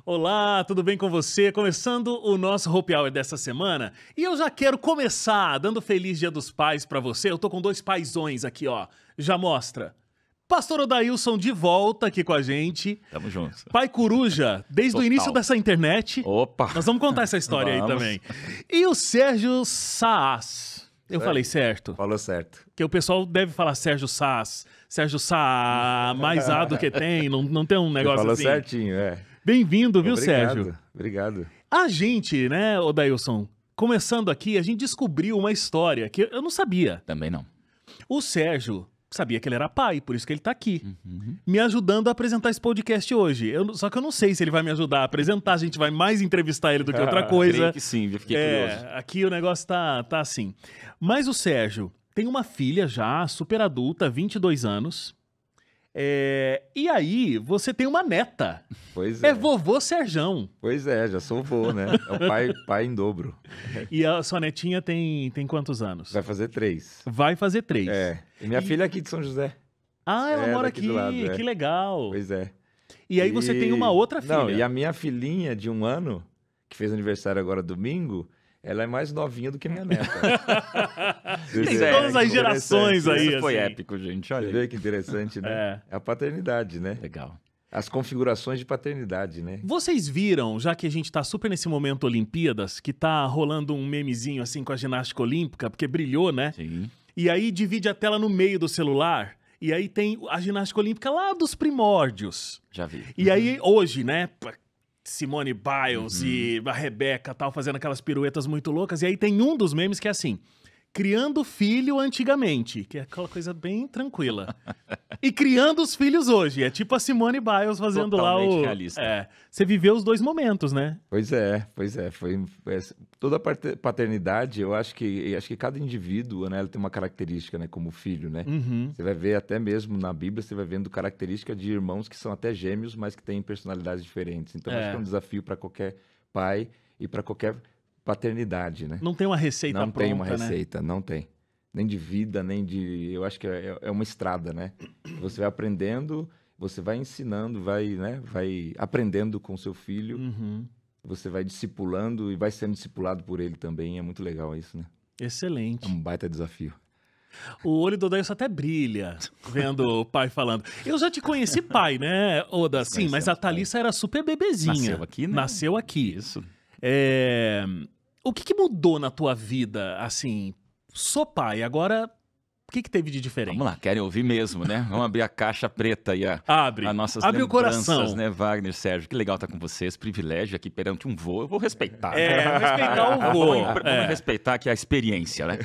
Olá, tudo bem com você? Começando o nosso Happy Hour dessa semana. E eu já quero começar dando Feliz Dia dos Pais pra você. Eu tô com dois paizões aqui, ó. Já mostra. Pastor Odailson de volta aqui com a gente. Tamo juntos. Pai Coruja, desde Total. o início dessa internet. Opa! Nós vamos contar essa história aí também. E o Sérgio Saas. Eu falei certo? Falou certo. Porque o pessoal deve falar Sérgio Saas. Sérgio Saas, mais A do que tem. Não tem um negócio Falou assim. certinho, é. Bem-vindo, viu, Obrigado, Sérgio? Obrigado. A gente, né, Odailson, começando aqui, a gente descobriu uma história que eu não sabia. Também não. O Sérgio sabia que ele era pai, por isso que ele tá aqui, me ajudando a apresentar esse podcast hoje. Só que eu não sei se ele vai me ajudar a apresentar, a gente vai mais entrevistar ele do que outra coisa. Creio que sim, eu fiquei curioso. Aqui o negócio tá assim. Mas o Sérgio tem uma filha já, super adulta, 22 anos. E aí, você tem uma neta. Pois é. É vovô Serjão. Pois é, já sou vô, né? É o pai em dobro. E a sua netinha tem quantos anos? Vai fazer 3. Vai fazer 3. É. E minha filha é aqui de São José. Ah, ela mora daqui aqui, do lado, que legal. Pois é. E aí você tem uma outra filha. Não, e a minha filhinha de 1 ano, que fez aniversário agora domingo, ela é mais novinha do que minha neta. Tem Você todas as gerações aí, Isso foi assim. épico, gente. Olha vê aí. que interessante, né? É a paternidade, né? Legal. As configurações de paternidade, né? Vocês viram, já que a gente tá super nesse momento Olimpíadas, que tá rolando um memezinho assim com a ginástica olímpica, porque brilhou, né? Sim. E aí divide a tela no meio do celular, e aí tem a ginástica olímpica lá dos primórdios. Já vi. E aí, hoje, né, Simone Biles e a Rebeca tal, fazendo aquelas piruetas muito loucas, e aí tem um dos memes que é assim, criando filho antigamente, que é aquela coisa bem tranquila. E criando os filhos hoje, é tipo a Simone Biles fazendo Totalmente lá o... realista. Você viveu os dois momentos, né? Pois é. Toda a paternidade, eu acho que cada indivíduo, né, ela tem uma característica, né, como filho, né? Você vai ver até mesmo na Bíblia, você vai vendo característica de irmãos que são até gêmeos, mas que têm personalidades diferentes. Então, acho que é um desafio para qualquer pai e para qualquer paternidade, né? Não tem uma receita Não pronta, tem uma né? receita, não tem. Nem de vida, nem de... Eu acho que é uma estrada, né? Você vai aprendendo, você vai ensinando, vai aprendendo com seu filho, você vai discipulando e vai sendo discipulado por ele também. É muito legal isso, né? Excelente. É um baita desafio. O olho do Odailson até brilha, vendo o pai falando. Eu já te conheci pai, né, Oda? Sim, mas a Thalissa era super bebezinha. Nasceu aqui, né? Nasceu aqui. Isso. O que mudou na tua vida, assim? Sou pai, agora o que teve de diferente? Vamos lá, querem ouvir mesmo, né? Vamos abrir a caixa preta aí, Abre. as nossas Abre o lembranças, coração. né, Wagner, Sérgio? Que legal estar com vocês, privilégio aqui perante um vô. Eu vou respeitar. Respeitar o vô. Vamos respeitar aqui a experiência, né?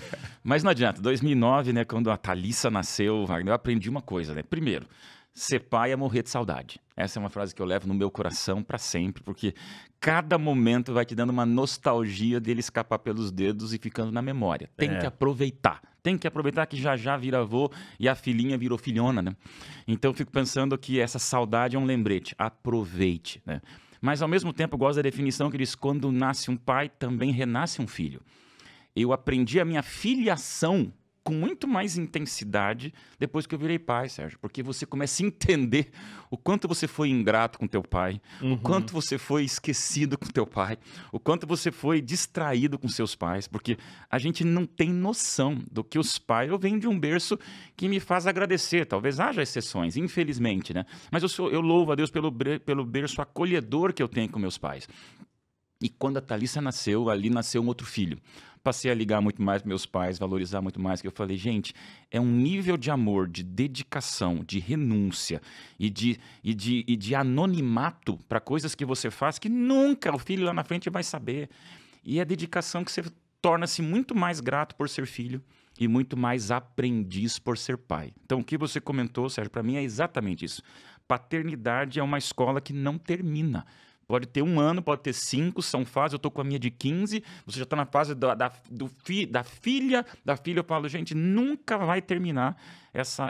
Mas não adianta. 2009, né, quando a Thalissa nasceu, Wagner, eu aprendi uma coisa, né? Primeiro, ser pai é morrer de saudade. Essa é uma frase que eu levo no meu coração para sempre, porque cada momento vai te dando uma nostalgia dele escapar pelos dedos e ficando na memória. Tem que aproveitar. Tem que aproveitar que já vira avô e a filhinha virou filhona, né? Então eu fico pensando que essa saudade é um lembrete. Aproveite, né? Mas ao mesmo tempo eu gosto da definição que diz: quando nasce um pai, também renasce um filho. Eu aprendi a minha filiação com muito mais intensidade depois que eu virei pai, Sérgio, porque você começa a entender o quanto você foi ingrato com teu pai, o quanto você foi esquecido com teu pai, o quanto você foi distraído com seus pais, porque a gente não tem noção do que os pais... Eu venho de um berço que me faz agradecer, talvez haja exceções, infelizmente, né? Mas eu louvo a Deus pelo berço acolhedor que eu tenho com meus pais. E quando a Thalissa nasceu, ali nasceu um outro filho. Passei a ligar muito mais para meus pais, valorizar muito mais, que eu falei, gente, é um nível de amor, de dedicação, de renúncia e de anonimato para coisas que você faz que nunca o filho lá na frente vai saber. E é dedicação que você torna-se muito mais grato por ser filho e muito mais aprendiz por ser pai. Então, o que você comentou, Sérgio, para mim é exatamente isso. Paternidade é uma escola que não termina. Pode ter 1 ano, pode ter 5, são fases. Eu estou com a minha de 15, você já está na fase da filha. Eu falo, gente, nunca vai terminar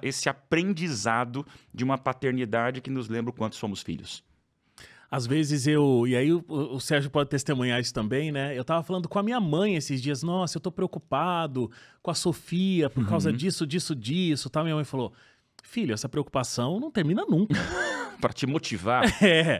esse aprendizado de uma paternidade que nos lembra o quanto somos filhos. Às vezes e aí o Sérgio pode testemunhar isso também, né? Eu tava falando com a minha mãe esses dias, nossa, eu tô preocupado com a Sofia por causa disso, tal. Minha mãe falou, filho, essa preocupação não termina nunca. para te motivar,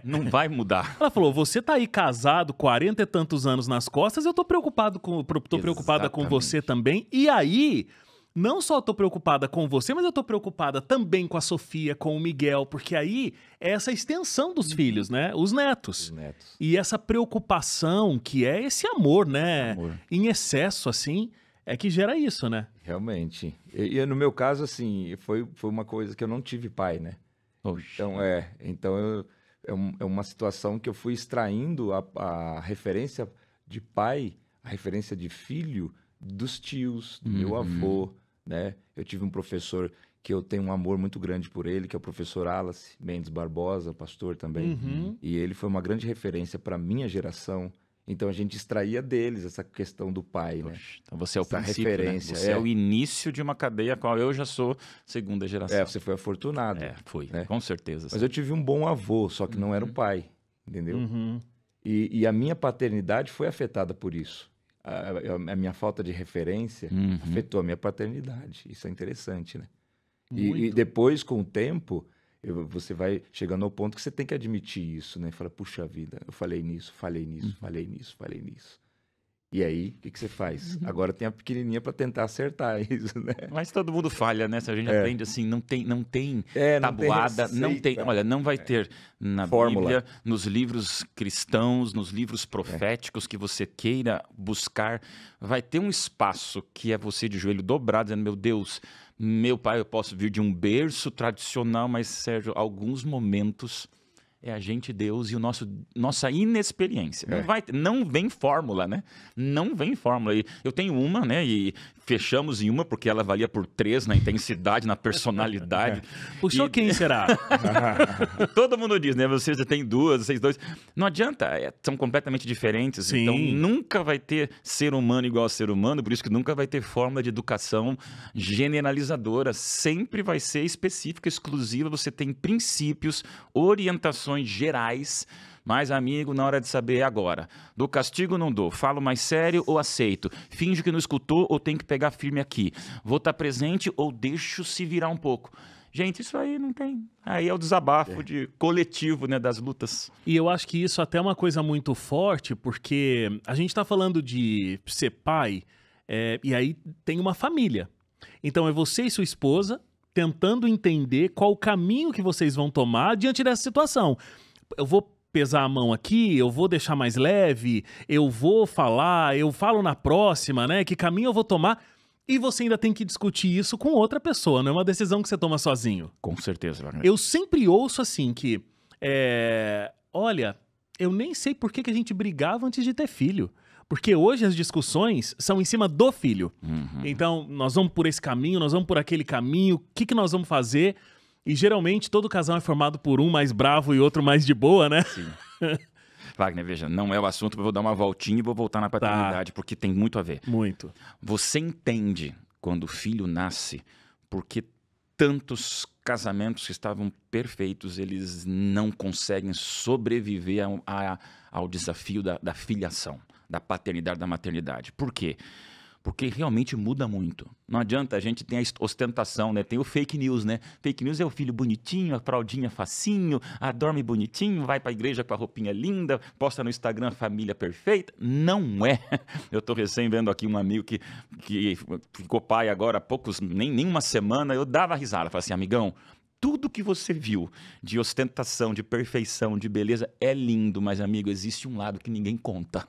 não vai mudar. Ela falou, você tá aí casado, 40 e tantos anos nas costas, eu tô preocupada com você também. E aí, não só tô preocupada com você, mas eu tô preocupada também com a Sofia, com o Miguel, porque aí é essa extensão dos filhos, né? Os netos. E essa preocupação, que é esse amor, né? Em excesso, assim, é que gera isso, né? Realmente. E no meu caso, assim, foi uma coisa que eu não tive pai, né? Oxe. Então é uma situação que eu fui extraindo a referência de pai, a referência de filho dos tios, do meu avô, né? Eu tive um professor que eu tenho um amor muito grande por ele, que é o professor Wallace Mendes Barbosa, pastor também. E ele foi uma grande referência para minha geração. Então a gente extraía deles essa questão do pai, né? Então você é o essa princípio, referência. Né? Você é o início de uma cadeia a qual eu já sou segunda geração. Você foi afortunado. Foi, né? Com certeza. Mas eu tive um bom avô, só que não era um pai, entendeu? E a minha paternidade foi afetada por isso. A minha falta de referência afetou a minha paternidade. Isso é interessante, né? E depois, com o tempo, você vai chegando ao ponto que você tem que admitir isso, né? Fala, puxa vida, eu falei nisso. E aí, o que você faz? Agora tem a pequenininha para tentar acertar isso, né? Mas todo mundo falha, né? Se a gente aprende assim, não tem tabuada, não tem receita. Olha, não vai ter na Bíblia, nos livros cristãos, nos livros proféticos que você queira buscar, vai ter um espaço que é você de joelho dobrado, dizendo, meu Deus, meu pai, eu posso vir de um berço tradicional, mas, Sérgio, alguns momentos é a gente, Deus, e nossa inexperiência. Não vem fórmula, né? Não vem fórmula. E eu tenho uma, né? E fechamos em uma, porque ela valia por 3 na intensidade, na personalidade. Puxou quem será? Todo mundo diz, né? Você tem 2, vocês 2. Não adianta, são completamente diferentes. Sim. Então, nunca vai ter ser humano igual a ser humano, por isso que nunca vai ter fórmula de educação generalizadora. Sempre vai ser específica, exclusiva. Você tem princípios, orientações gerais, mas amigo, na hora de saber agora, do castigo não dou, falo mais sério ou aceito, finge que não escutou ou tem que pegar firme aqui, vou estar presente ou deixo se virar um pouco. Gente, isso aí não tem. Aí é o desabafo de coletivo, né, das lutas. E eu acho que isso até é uma coisa muito forte, porque a gente tá falando de ser pai, e aí tem uma família. Então é você e sua esposa tentando entender qual o caminho que vocês vão tomar diante dessa situação. Eu vou pesar a mão aqui, eu vou deixar mais leve, eu vou falar, eu falo na próxima, né? Que caminho eu vou tomar? E você ainda tem que discutir isso com outra pessoa, não é uma decisão que você toma sozinho. Com certeza, Wagner. Eu sempre ouço assim que, olha, eu nem sei por que a gente brigava antes de ter filho. Porque hoje as discussões são em cima do filho. Então, nós vamos por esse caminho, nós vamos por aquele caminho, o que nós vamos fazer? E geralmente todo casal é formado por um mais bravo e outro mais de boa, né? Sim. Wagner, veja, não é o assunto, eu vou dar uma voltinha e vou voltar na paternidade, porque tem muito a ver. Muito. Você entende quando o filho nasce, porque tantos casamentos que estavam perfeitos, eles não conseguem sobreviver ao desafio da filiação, da paternidade, da maternidade. Por quê? Porque realmente muda muito. Não adianta, a gente tem a ostentação, né? Tem o fake news, né? Fake news é o filho bonitinho, a fraldinha facinho, dorme bonitinho, vai pra igreja com a roupinha linda, posta no Instagram a família perfeita. Não é. Eu tô recém vendo aqui um amigo que ficou pai agora há poucos, nem uma semana, eu dava risada, falei assim, amigão, tudo que você viu de ostentação, de perfeição, de beleza é lindo, mas, amigo, existe um lado que ninguém conta.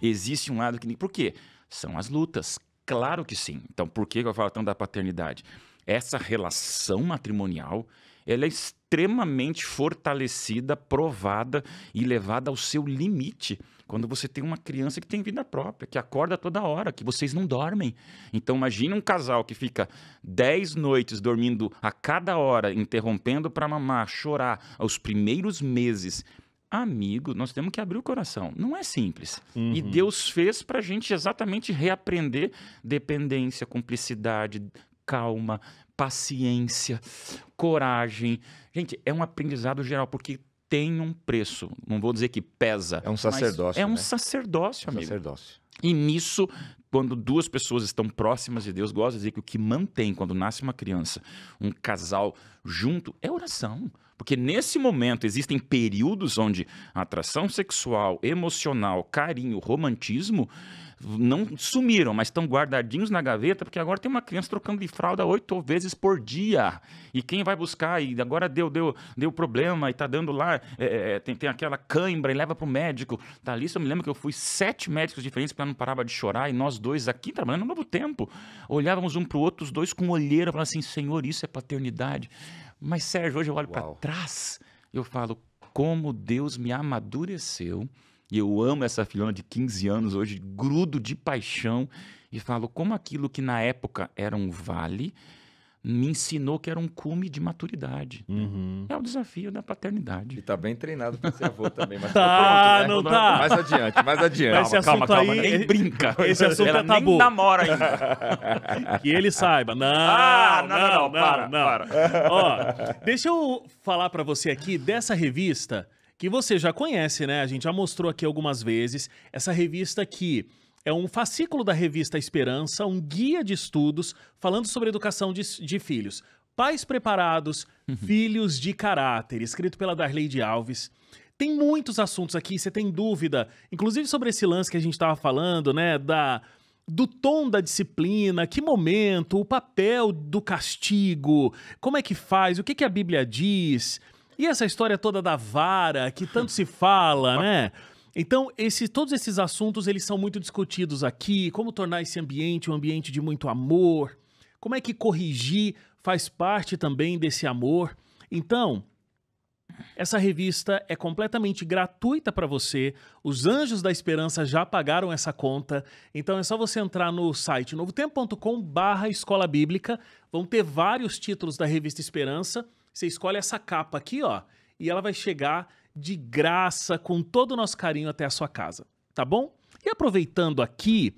Existe um lado que ninguém... Por quê? São as lutas. Claro que sim. Então, por que eu falo tanto da paternidade? Essa relação matrimonial, ela é extremamente fortalecida, provada e levada ao seu limite quando você tem uma criança que tem vida própria, que acorda toda hora, que vocês não dormem. Então, imagine um casal que fica 10 noites dormindo a cada hora, interrompendo para mamar, chorar, aos primeiros meses. Amigo, nós temos que abrir o coração. Não é simples. E Deus fez para a gente exatamente reaprender dependência, cumplicidade, calma, paciência, coragem. Gente, é um aprendizado geral, porque tem um preço. Não vou dizer que pesa. É um sacerdócio. É um sacerdócio, amigo. Sacerdócio. E nisso, quando duas pessoas estão próximas de Deus, gosto de dizer que o que mantém, quando nasce uma criança, um casal junto, é oração. Porque nesse momento existem períodos onde a atração sexual, emocional, carinho, romantismo não sumiram, mas estão guardadinhos na gaveta, porque agora tem uma criança trocando de fralda 8 vezes por dia. E quem vai buscar? E agora deu problema e tá dando lá, tem aquela cãibra e leva pro médico. Thalissa, eu me lembro que eu fui 7 médicos diferentes porque ela não parava de chorar, e nós dois aqui, trabalhando no Novo Tempo, olhávamos um pro outro, os dois com olheira, falando assim, Senhor, isso é paternidade. Mas, Sérgio, hoje eu olho para trás e eu falo, como Deus me amadureceu. E eu amo essa filhona de 15 anos hoje, grudo de paixão, e falo como aquilo que na época era um vale, me ensinou que era um cume de maturidade. É o desafio da paternidade. E tá bem treinado para ser avô também. Mas Tá, pronto, né? não tá. Mais adiante, mais adiante. Mas esse assunto aí, nem brinca. Esse assunto Ela é tabu. nem namora ainda. Que ele saiba. Não, não, para. Ó, deixa eu falar pra você aqui dessa revista que você já conhece, né? A gente já mostrou aqui algumas vezes. Essa revista aqui é um fascículo da revista Esperança, um guia de estudos falando sobre educação de filhos. Pais preparados, filhos de caráter, escrito pela Darleide Alves. Tem muitos assuntos aqui, você tem dúvida, inclusive sobre esse lance que a gente estava falando, né? Do tom da disciplina, que momento, o papel do castigo, como é que faz, o que a Bíblia diz... E essa história toda da vara, que tanto se fala, né? Então, todos esses assuntos, eles são muito discutidos aqui. Como tornar esse ambiente um ambiente de muito amor. Como é que corrigir faz parte também desse amor. Então, essa revista é completamente gratuita para você. Os Anjos da Esperança já pagaram essa conta. Então, é só você entrar no site novotempo.com/escola bíblica. Vão ter vários títulos da revista Esperança. Você escolhe essa capa aqui, ó, e ela vai chegar de graça, com todo o nosso carinho até a sua casa, tá bom? E aproveitando aqui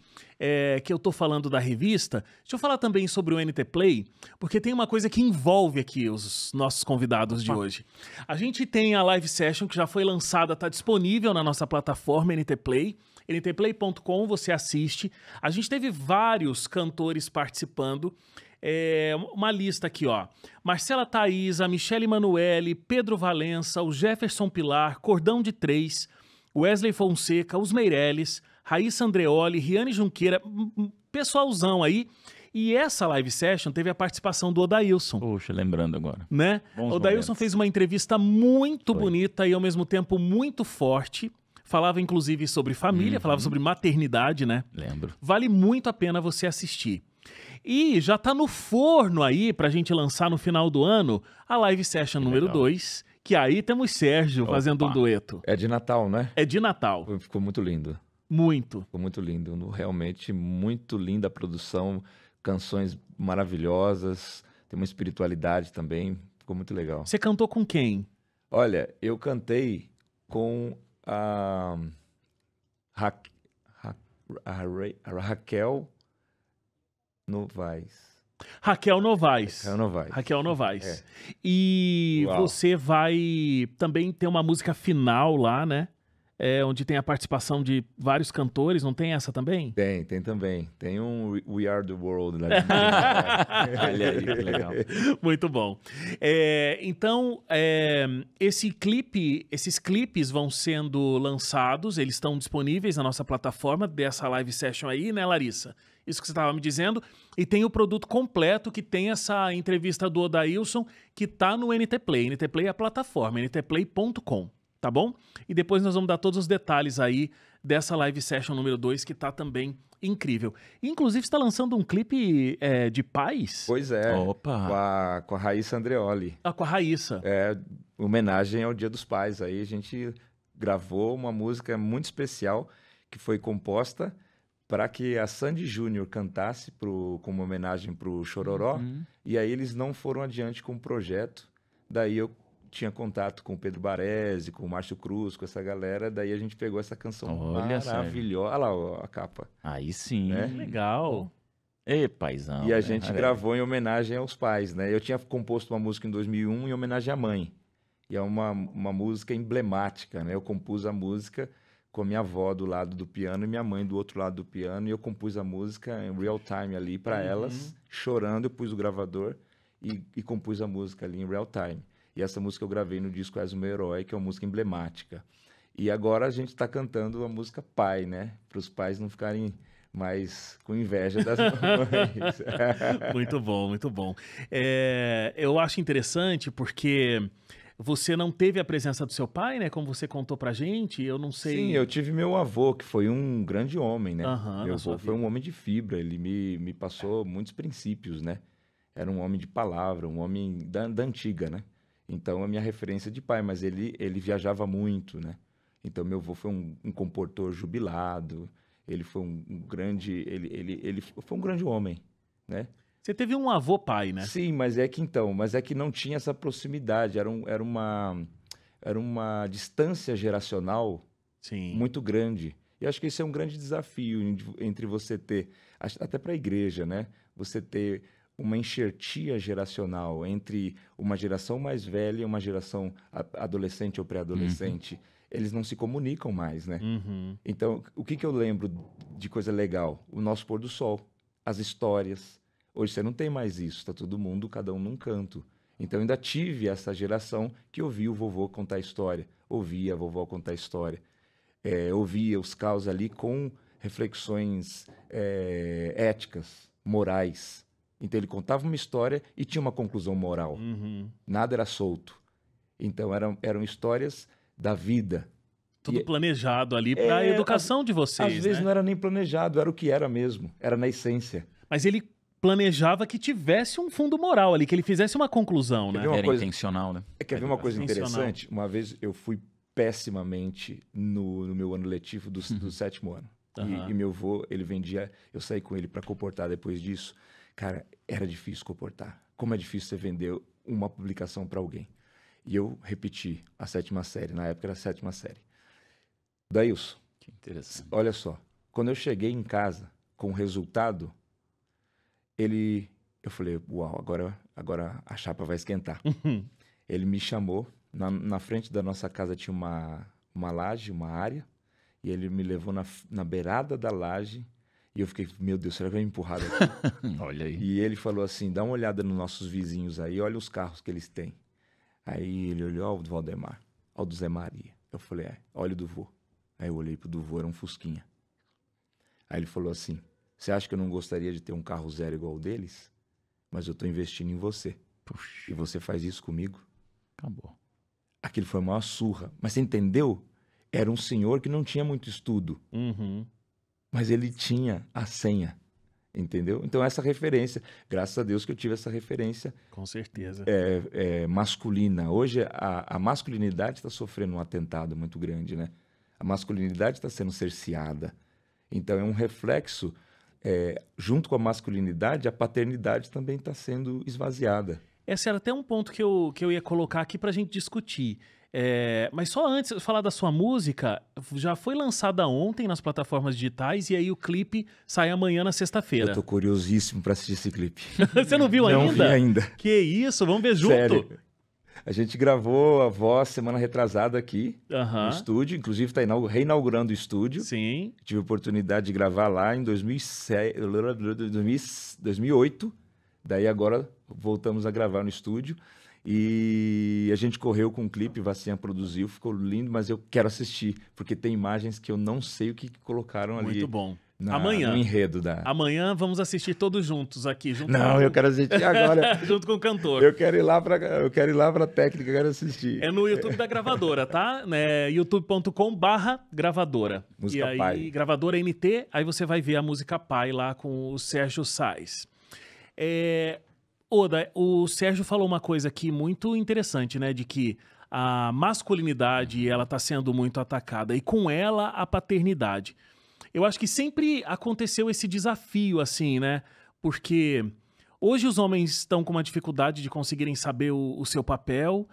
que eu tô falando da revista, deixa eu falar também sobre o NT Play, porque tem uma coisa que envolve aqui os nossos convidados de hoje. A gente tem a live session que já foi lançada, tá disponível na nossa plataforma NT Play, ntplay.com, você assiste. A gente teve vários cantores participando. Uma lista aqui, ó. Marcela Thaisa, Michele Emanuele, Pedro Valença, o Jefferson Pilar, Cordão de Três, Wesley Fonseca, os Meirelles, Raíssa Andreoli, Riane Junqueira, pessoalzão aí. E essa live session teve a participação do Odailson. Poxa, lembrando agora. Né? O Odailson fez uma entrevista muito bonita e ao mesmo tempo muito forte. Falava inclusive sobre família, falava sobre maternidade, né? Lembro. Vale muito a pena você assistir. E já tá no forno aí pra gente lançar no final do ano a live session número 2, que aí temos Sérgio fazendo um dueto. É de Natal, né? É de Natal. Ficou muito lindo. Muito. Ficou muito lindo. Realmente muito linda a produção, canções maravilhosas, tem uma espiritualidade também, ficou muito legal. Você cantou com quem? Olha, eu cantei com a Raquel Novaes. Raquel Novaes. Raquel Novaes. E Uau. você vai também ter uma música final lá, né? Onde tem a participação de vários cantores, não tem essa também? Tem também. Tem um We Are The World. Né? Olha aí, que legal. Muito bom. Então, esses clipes vão sendo lançados, eles estão disponíveis na nossa plataforma dessa live session aí, né, Larissa? Isso que você estava me dizendo. E tem o produto completo, que tem essa entrevista do Odailson, que tá no NT Play. NT Play é a plataforma, ntplay.com. Tá bom? E depois nós vamos dar todos os detalhes aí dessa live session número 2, que tá também incrível. Inclusive, você tá lançando um clipe de pais? Pois é. Opa! Com a Raíssa Andreoli. Com a Raíssa. Homenagem ao Dia dos Pais. Aí a gente gravou uma música muito especial que foi composta para que a Sandy Júnior cantasse como homenagem pro Chororó. E aí eles não foram adiante com o projeto. Daí eu tinha contato com o Pedro Baresi, com o Márcio Cruz, com essa galera, daí a gente pegou essa canção maravilhosa. Olha lá ó, a capa. Aí sim. Né? Legal. Ei, paizão. E a gente gravou em homenagem aos pais, né? Eu tinha composto uma música em 2001 em homenagem à mãe. E é uma música emblemática, né? Eu compus a música com a minha avó do lado do piano e minha mãe do outro lado do piano, e eu compus a música em real time ali para elas, chorando, eu pus o gravador e compus a música ali em real time. E essa música eu gravei no disco És o Meu Herói, que é uma música emblemática. E agora a gente está cantando a música Pai, né? Para os pais não ficarem mais com inveja das mamães. Muito bom, muito bom. Eu acho interessante porque você não teve a presença do seu pai, né? Como você contou pra gente, eu não sei... Sim, eu tive meu avô, que foi um grande homem, né? Aham, Meu na sua avô foi vida. um homem de fibra, ele me passou muitos princípios, né? Era um homem de palavra, um homem da antiga, né? Então, a minha referência de pai, mas ele viajava muito, né? Então, meu avô foi um compositor jubilado, ele foi um grande... Ele foi um grande homem, né? Você teve um avô pai, né? Sim, mas é que não tinha essa proximidade, era uma distância geracional Sim. muito grande. E acho que esse é um grande desafio entre você ter, até para a igreja, né? Você ter uma enxertia geracional entre uma geração mais velha e uma geração adolescente ou pré-adolescente. Eles não se comunicam mais, né? Uhum. Então, o que eu lembro de coisa legal? O nosso pôr do sol, as histórias. Hoje você não tem mais isso, está todo mundo, cada um num canto. Então, eu ainda tive essa geração que ouvia o vovô contar história, ouvia a vovó contar história, ouvia os caos ali com reflexões éticas, morais. Então, ele contava uma história e tinha uma conclusão moral. Uhum. Nada era solto. Então, eram histórias da vida. Tudo planejado ali para a educação de vocês, Às vezes né? não era nem planejado, era o que era mesmo, era na essência. Mas ele planejava que tivesse um fundo moral ali, que ele fizesse uma conclusão, né? ver uma Era coisa- intencional, né? Quer ver uma coisa Intencional. interessante? Uma vez eu fui pessimamente no meu ano letivo do 7º ano. Aham. E meu avô, ele vendia... Eu saí com ele para comportar depois disso. Cara, era difícil comportar. Como é difícil você vender uma publicação para alguém. E eu repeti a 7ª série. Na época era a 7ª série. Daílson, Que interessante. olha só. Quando eu cheguei em casa com o resultado, eu falei, uau, agora a chapa vai esquentar. Ele me chamou, na frente da nossa casa tinha uma laje, uma área, e ele me levou na beirada da laje, e eu fiquei, meu Deus, será que vai me empurrar daqui? Olha aí. E ele falou assim, dá uma olhada nos nossos vizinhos aí, olha os carros que eles têm. Aí ele olhou, ó, o do Valdemar, ó, o do Zé Maria. Eu falei, olha o do vô. Aí eu olhei pro do vô, era um Fusquinha. Aí ele falou assim, você acha que eu não gostaria de ter um carro zero igual o deles? Mas eu tô investindo em você. Puxa, E você faz isso comigo? acabou. Aquilo foi uma surra. Mas você entendeu? Era um senhor que não tinha muito estudo, Uhum. mas ele tinha a senha. Entendeu? Então, essa referência, graças a Deus que eu tive essa referência Com certeza. masculina. Hoje, a masculinidade está sofrendo um atentado muito grande, né? A masculinidade está sendo cerceada. Então, é um reflexo, junto com a masculinidade, a paternidade também está sendo esvaziada. Esse era até um ponto que eu ia colocar aqui pra gente discutir. Mas só antes de falar da sua música, já foi lançada ontem nas plataformas digitais e aí o clipe sai amanhã na sexta-feira. Eu tô curiosíssimo para assistir esse clipe. Você não viu Não ainda? vi ainda. Que isso, vamos ver junto. Sério. A gente gravou a voz semana retrasada aqui no Aham, estúdio. Inclusive, está reinaugurando o estúdio. sim. Tive a oportunidade de gravar lá em 2008. Daí agora voltamos a gravar no estúdio. E a gente correu com o clipe, Vacinha produziu, ficou lindo, mas eu quero assistir, porque tem imagens que eu não sei o que colocaram ali. Muito bom. No Amanhã. enredo da... Amanhã vamos assistir todos juntos aqui. Junto Não, com... eu quero assistir agora. junto com o cantor. Eu quero ir lá pra técnica, eu quero assistir. É no YouTube da gravadora, tá? youtube.com/gravadora. Música E aí, Pai. Gravadora NT, aí você vai ver a música Pai lá com o Sérgio Sais. Oda, o Sérgio falou uma coisa aqui muito interessante, né? De que a masculinidade, ela tá sendo muito atacada e com ela a paternidade. Eu acho que sempre aconteceu esse desafio, assim, né? Porque hoje os homens estão com uma dificuldade de conseguirem saber o seu papel,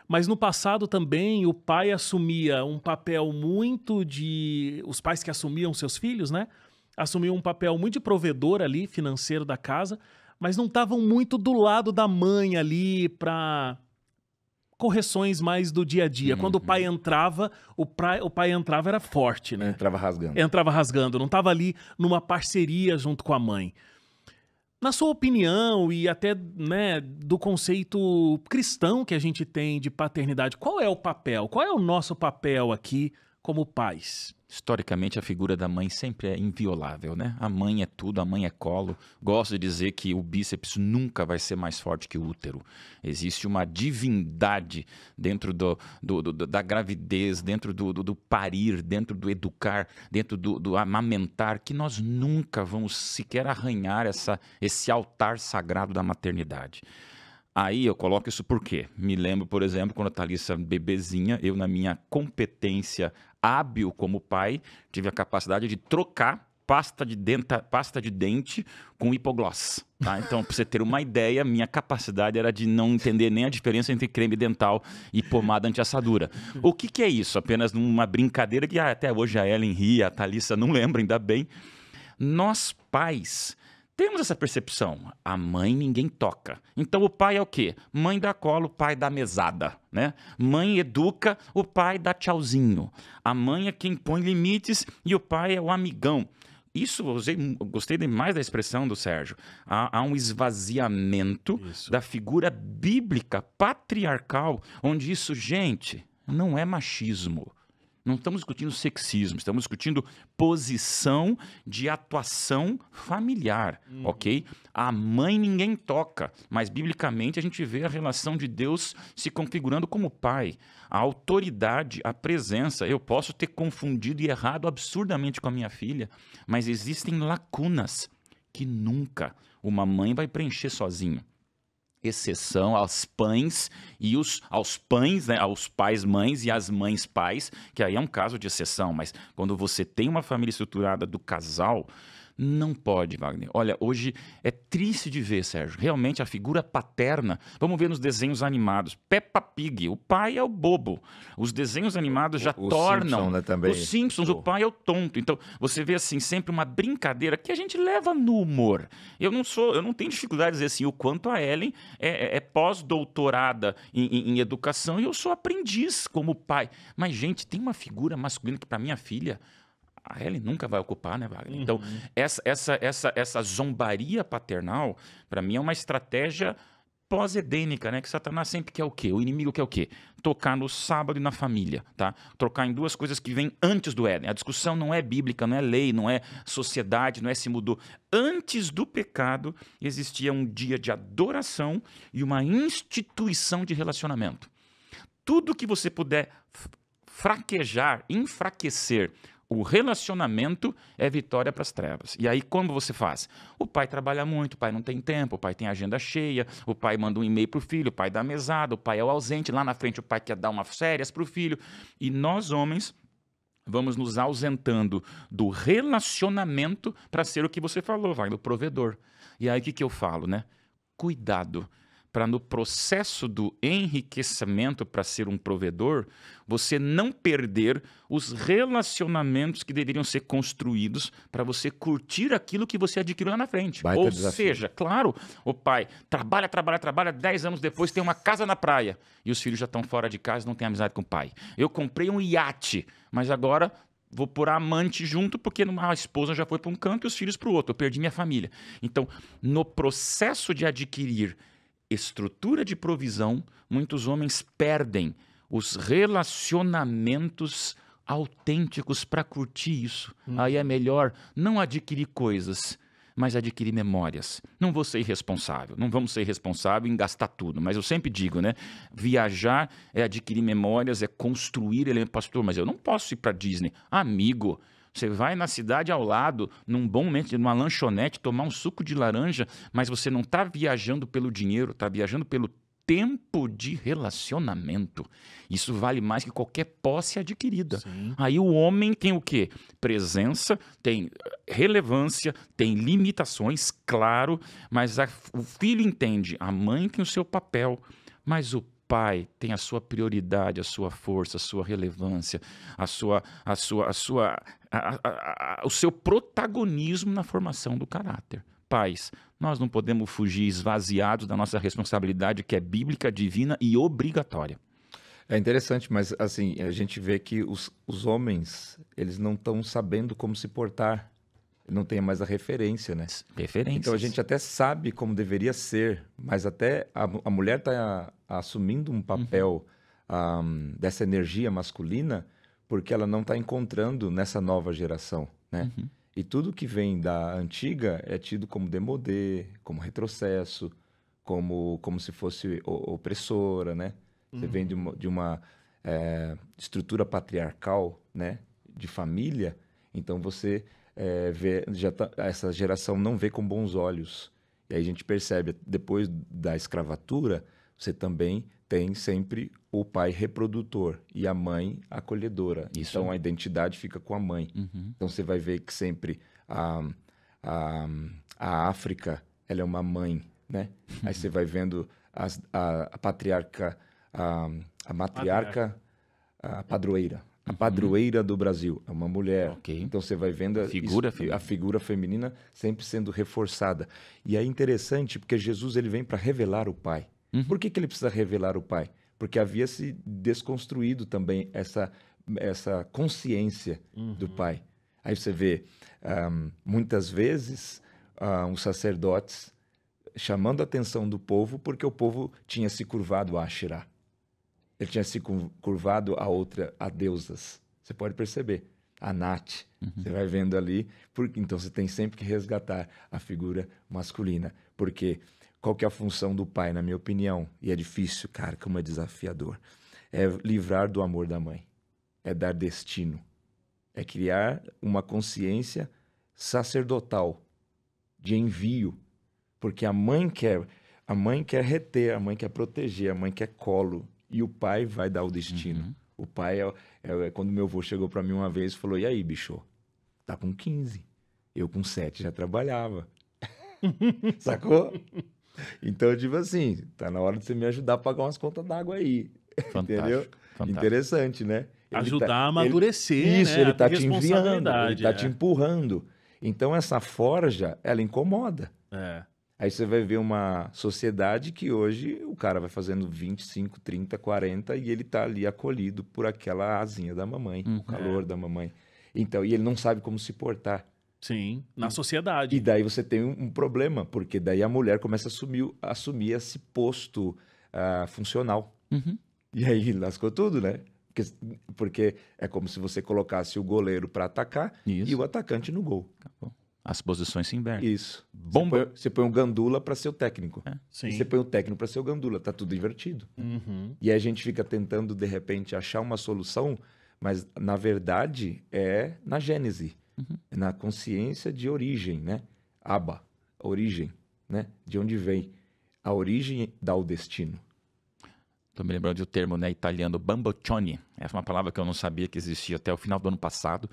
mas no passado também o pai assumia um papel muito de... Os pais que assumiam seus filhos, né? Assumiam um papel muito de provedor ali, financeiro da casa, mas não estavam muito do lado da mãe ali para correções mais do dia a dia. Quando o pai entrava, o pai entrava era forte, né? Entrava rasgando. Entrava rasgando, não estava ali numa parceria junto com a mãe. Na sua opinião e até, né, do conceito cristão que a gente tem de paternidade, qual é o papel? Qual é o nosso papel aqui como pais? Historicamente, a figura da mãe sempre é inviolável, né? A mãe é tudo, a mãe é colo. Gosto de dizer que o bíceps nunca vai ser mais forte que o útero. Existe uma divindade dentro da gravidez, dentro do parir, dentro do educar, dentro do amamentar, que nós nunca vamos sequer arranhar esse altar sagrado da maternidade. Aí eu coloco isso por quê? Me lembro, por exemplo, quando a Thalissa bebezinha, eu na minha competência hábil como pai, tive a capacidade de trocar pasta de dente com hipogloss. Tá? Então, para você ter uma ideia, minha capacidade era de não entender nem a diferença entre creme dental e pomada anti-assadura. O que é isso? Apenas uma brincadeira que até hoje a Ellen ri, a Thalissa não lembra, ainda bem. Nós, pais, temos essa percepção. A mãe ninguém toca. Então o pai é o quê? Mãe dá colo, o pai dá mesada. Né? Mãe educa, o pai dá tchauzinho. A mãe é quem põe limites e o pai é o amigão. Isso, eu gostei demais da expressão do Sérgio. Há um esvaziamento da figura bíblica, patriarcal, onde isso, gente, não é machismo. Não estamos discutindo sexismo, estamos discutindo posição de atuação familiar, ok? A mãe ninguém toca, mas biblicamente a gente vê a relação de Deus se configurando como pai. A autoridade, a presença. Eu posso ter confundido e errado absurdamente com a minha filha, mas existem lacunas que nunca uma mãe vai preencher sozinha. Exceção aos pães e aos pães, né, aos pais mães e às mães pais, que aí é um caso de exceção, mas quando você tem uma família estruturada do casal, não pode, Wagner. Olha, hoje é triste de ver, Sérgio, realmente a figura paterna, vamos ver nos desenhos animados, Peppa Pig, o pai é o bobo, os desenhos animados já tornam... Simpson, né, também. Os Simpsons, o pai é o tonto, então você vê assim, sempre uma brincadeira que a gente leva no humor. Eu não tenho dificuldade de dizer assim, o quanto a Ellen é pós-doutorada em educação e eu sou aprendiz como pai. Mas, gente, tem uma figura masculina que para minha filha... A Ellen nunca vai ocupar, né, Wagner? Então, essa zombaria paternal, para mim, é uma estratégia pós-edênica, né? Que Satanás sempre quer o quê? O inimigo quer o quê? Tocar no sábado e na família, tá? Trocar em duas coisas que vêm antes do Éden. A discussão não é bíblica, não é lei, não é sociedade, não é se mudou. Antes do pecado, existia um dia de adoração e uma instituição de relacionamento. Tudo que você puder fraquejar, enfraquecer o relacionamento é vitória para as trevas. E aí, como você faz? O pai trabalha muito, o pai não tem tempo, o pai tem agenda cheia, o pai manda um e-mail para o filho, o pai dá mesada, o pai é o ausente, lá na frente o pai quer dar umas férias para o filho. E nós, homens, vamos nos ausentando do relacionamento para ser o que você falou, vai, do provedor. E aí, o que eu falo, né? Cuidado para no processo do enriquecimento para ser um provedor, você não perder os relacionamentos que deveriam ser construídos para você curtir aquilo que você adquiriu lá na frente. Baita Ou desafio. seja, claro, o pai trabalha, 10 anos depois tem uma casa na praia e os filhos já estão fora de casa e não têm amizade com o pai. Eu comprei um iate, mas agora... vou pôr a amante junto porque a esposa já foi para um canto e os filhos para o outro. Eu perdi minha família. Então, no processo de adquirir estrutura de provisão, muitos homens perdem os relacionamentos autênticos para curtir isso. Aí é melhor não adquirir coisas, mas adquirir memórias. Não vou ser irresponsável, não vamos ser irresponsáveis em gastar tudo, mas eu sempre digo, né? Viajar é adquirir memórias, é construir elementos. Pastor, mas eu não posso ir para Disney. Amigo, você vai na cidade ao lado, num bom momento, numa lanchonete, tomar um suco de laranja, mas você não está viajando pelo dinheiro, está viajando pelo tempo de relacionamento. Isso vale mais que qualquer posse adquirida. Sim. Aí o homem tem o quê? Presença, tem relevância, tem limitações, claro, mas o filho entende, a mãe tem o seu papel, mas o pai tem a sua prioridade, a sua força, a sua relevância, o seu protagonismo na formação do caráter. Pais, nós não podemos fugir esvaziados da nossa responsabilidade que é bíblica, divina e obrigatória. É interessante, mas assim, a gente vê que os homens, eles não estão sabendo como se portar Não tem mais a referência, né? Referências. Então a gente até sabe como deveria ser, mas até a mulher está assumindo um papel dessa energia masculina porque ela não está encontrando nessa nova geração, né? E tudo que vem da antiga é tido como demodê, como retrocesso, como se fosse opressora, né? Você vem de uma estrutura patriarcal, né? De família, então você vê, essa geração não vê com bons olhos. E aí a gente percebe, depois da escravatura, você também tem sempre o pai reprodutor e a mãe acolhedora. Isso. Então a identidade fica com a mãe. Então você vai ver que sempre a África, ela é uma mãe, né? Aí você vai vendo a patriarca, a matriarca, a padroeira. A padroeira do Brasil é uma mulher. Ok. Então você vai vendo A figura feminina sempre sendo reforçada. E é interessante porque Jesus ele vem para revelar o Pai. Por que ele precisa revelar o Pai? Porque havia se desconstruído também essa consciência do Pai. Aí você vê, muitas vezes, os sacerdotes chamando a atenção do povo porque o povo tinha se curvado a Asherá. Ele tinha se curvado a deusas. Você pode perceber. A Nath. Você vai vendo ali. Então você tem sempre que resgatar a figura masculina. Porque qual que é a função do pai, na minha opinião? E é difícil, cara, como é desafiador. É livrar do amor da mãe. É dar destino. É criar uma consciência sacerdotal de envio. Porque a mãe quer reter, a mãe quer proteger, a mãe quer colo. E o pai vai dar o destino. O pai quando meu avô chegou para mim uma vez e falou: e aí, bicho? Tá com 15. Eu com 7 já trabalhava. Sacou? Então, tipo assim, tá na hora de você me ajudar a pagar umas contas d'água aí. Entendeu? Fantástico. Interessante, né? Ajudar a amadurecer, Isso, né? ele A tá ter te enviando, ele responsabilidade, tá te empurrando. Então, essa forja, ela incomoda. Aí você vai ver uma sociedade que hoje o cara vai fazendo 25, 30, 40 e ele tá ali acolhido por aquela asinha da mamãe, o calor da mamãe. Então, e ele não sabe como se portar. Sim, na sociedade. E daí você tem um problema, porque daí a mulher começa a assumir esse posto funcional. E aí lascou tudo, né? Porque é como se você colocasse o goleiro para atacar e o atacante no gol. Acabou. As posições se invertem. Isso. Você põe um gandula para ser o técnico. Sim. E você põe o técnico para ser o gandula. Tá tudo invertido. E aí a gente fica tentando, de repente, achar uma solução, mas, na verdade, é na gênese. É na consciência de origem, né? Abba, origem, né? De onde vem. A origem dá o destino. Estou me lembrando de um termo, né, italiano, bamboccioni. Essa é uma palavra que eu não sabia que existia até o final do ano passado,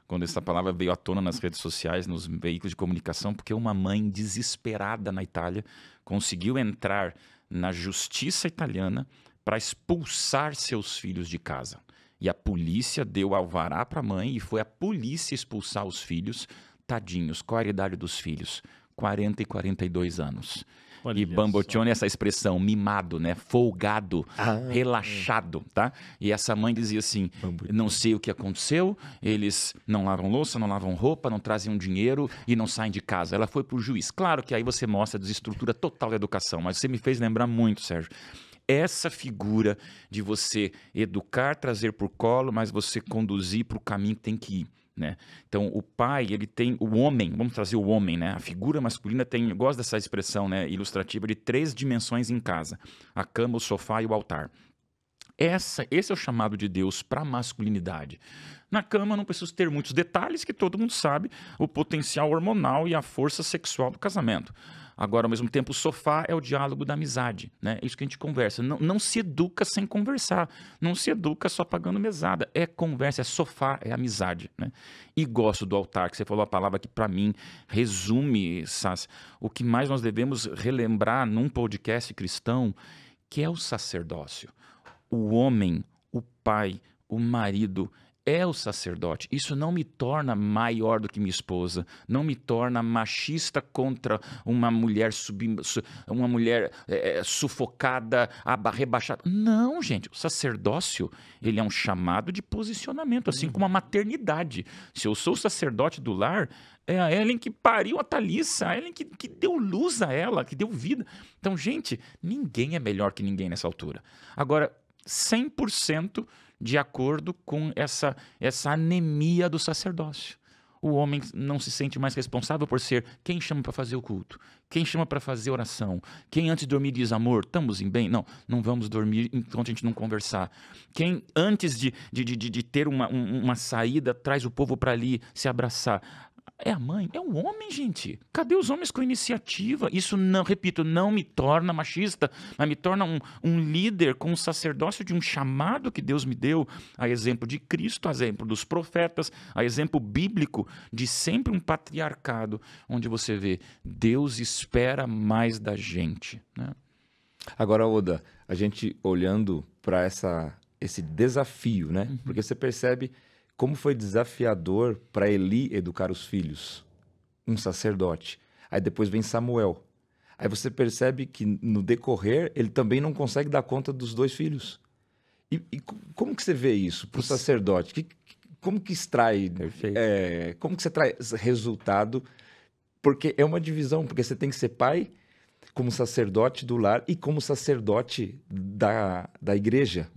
quando essa palavra veio à tona nas redes sociais, nos veículos de comunicação, porque uma mãe desesperada na Itália conseguiu entrar na justiça italiana para expulsar seus filhos de casa. E a polícia deu alvará para a mãe e foi a polícia expulsar os filhos. Tadinhos, qual a idade dos filhos? 40 e 42 anos. Olha E bamboccioni é essa expressão, mimado, né? Folgado, relaxado, tá? E essa mãe dizia assim, não sei o que aconteceu, eles não lavam louça, não lavam roupa, não trazem dinheiro e não saem de casa. Ela foi pro juiz. Claro que aí você mostra a desestrutura total da educação, mas você me fez lembrar muito, Sérgio. Essa figura de você educar, trazer por colo, mas você conduzir para o caminho que tem que ir. Né? Então, o pai, ele tem o homem, vamos trazer o homem, né? A figura masculina tem, eu gosto dessa expressão, né, ilustrativa de 3 dimensões em casa: a cama, o sofá e o altar. Esse é o chamado de Deus para a masculinidade. Na cama não preciso ter muitos detalhes, que todo mundo sabe o potencial hormonal e a força sexual do casamento. Agora, ao mesmo tempo, o sofá é o diálogo da amizade, né? É isso que a gente conversa. Não se educa sem conversar. Não se educa só pagando mesada. É conversa, é sofá, é amizade, né? E gosto do altar, que você falou a palavra que, para mim, resume, Sass, o que mais nós devemos relembrar num podcast cristão, que é o sacerdócio. O homem, o pai, o marido é o sacerdote. Isso não me torna maior do que minha esposa, não me torna machista contra uma mulher, sufocada, rebaixada. Não, gente, o sacerdócio, ele é um chamado de posicionamento, assim como a maternidade. Se eu sou o sacerdote do lar, é a Ellen que pariu a Thalissa, a Ellen que deu luz a ela, que deu vida. Então, gente, ninguém é melhor que ninguém nessa altura. Agora, 100% de acordo com essa anemia do sacerdócio. O homem não se sente mais responsável por ser quem chama para fazer o culto, quem chama para fazer oração, quem antes de dormir diz, amor, estamos em bem? Não, não vamos dormir enquanto a gente não conversar. Quem antes de ter uma saída traz o povo para ali se abraçar. É a mãe, é o homem, gente. Cadê os homens com iniciativa? Isso, não, repito, não me torna machista, mas me torna um líder com um sacerdócio de um chamado que Deus me deu, a exemplo de Cristo, a exemplo dos profetas, a exemplo bíblico de sempre um patriarcado, onde você vê, Deus espera mais da gente, né? Agora, Oda, a gente olhando para esse desafio, né? Porque você percebe como foi desafiador para Eli educar os filhos, um sacerdote. Aí depois vem Samuel. Aí você percebe que no decorrer ele também não consegue dar conta dos 2 filhos. E como que você vê isso para o sacerdote? Como que extrai? Como que você traz resultado? Porque é uma divisão, porque você tem que ser pai como sacerdote do lar e como sacerdote da igreja.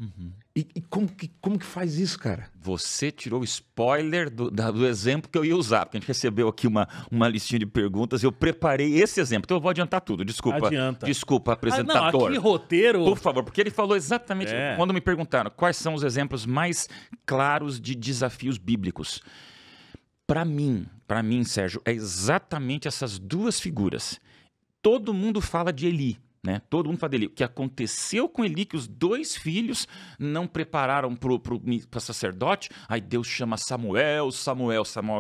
E como que faz isso, cara? Você tirou o spoiler do exemplo que eu ia usar, porque a gente recebeu aqui uma listinha de perguntas, eu preparei esse exemplo, então eu vou adiantar tudo, desculpa. Adianta. Desculpa, apresentador. Não, aqui roteiro... Por favor, porque ele falou exatamente, quando me perguntaram quais são os exemplos mais claros de desafios bíblicos. Para mim, Sérgio, é exatamente essas 2 figuras. Todo mundo fala de Eli, né? Todo mundo fala de Eli. O que aconteceu com Eli, que os 2 filhos não prepararam para sacerdote, aí Deus chama Samuel,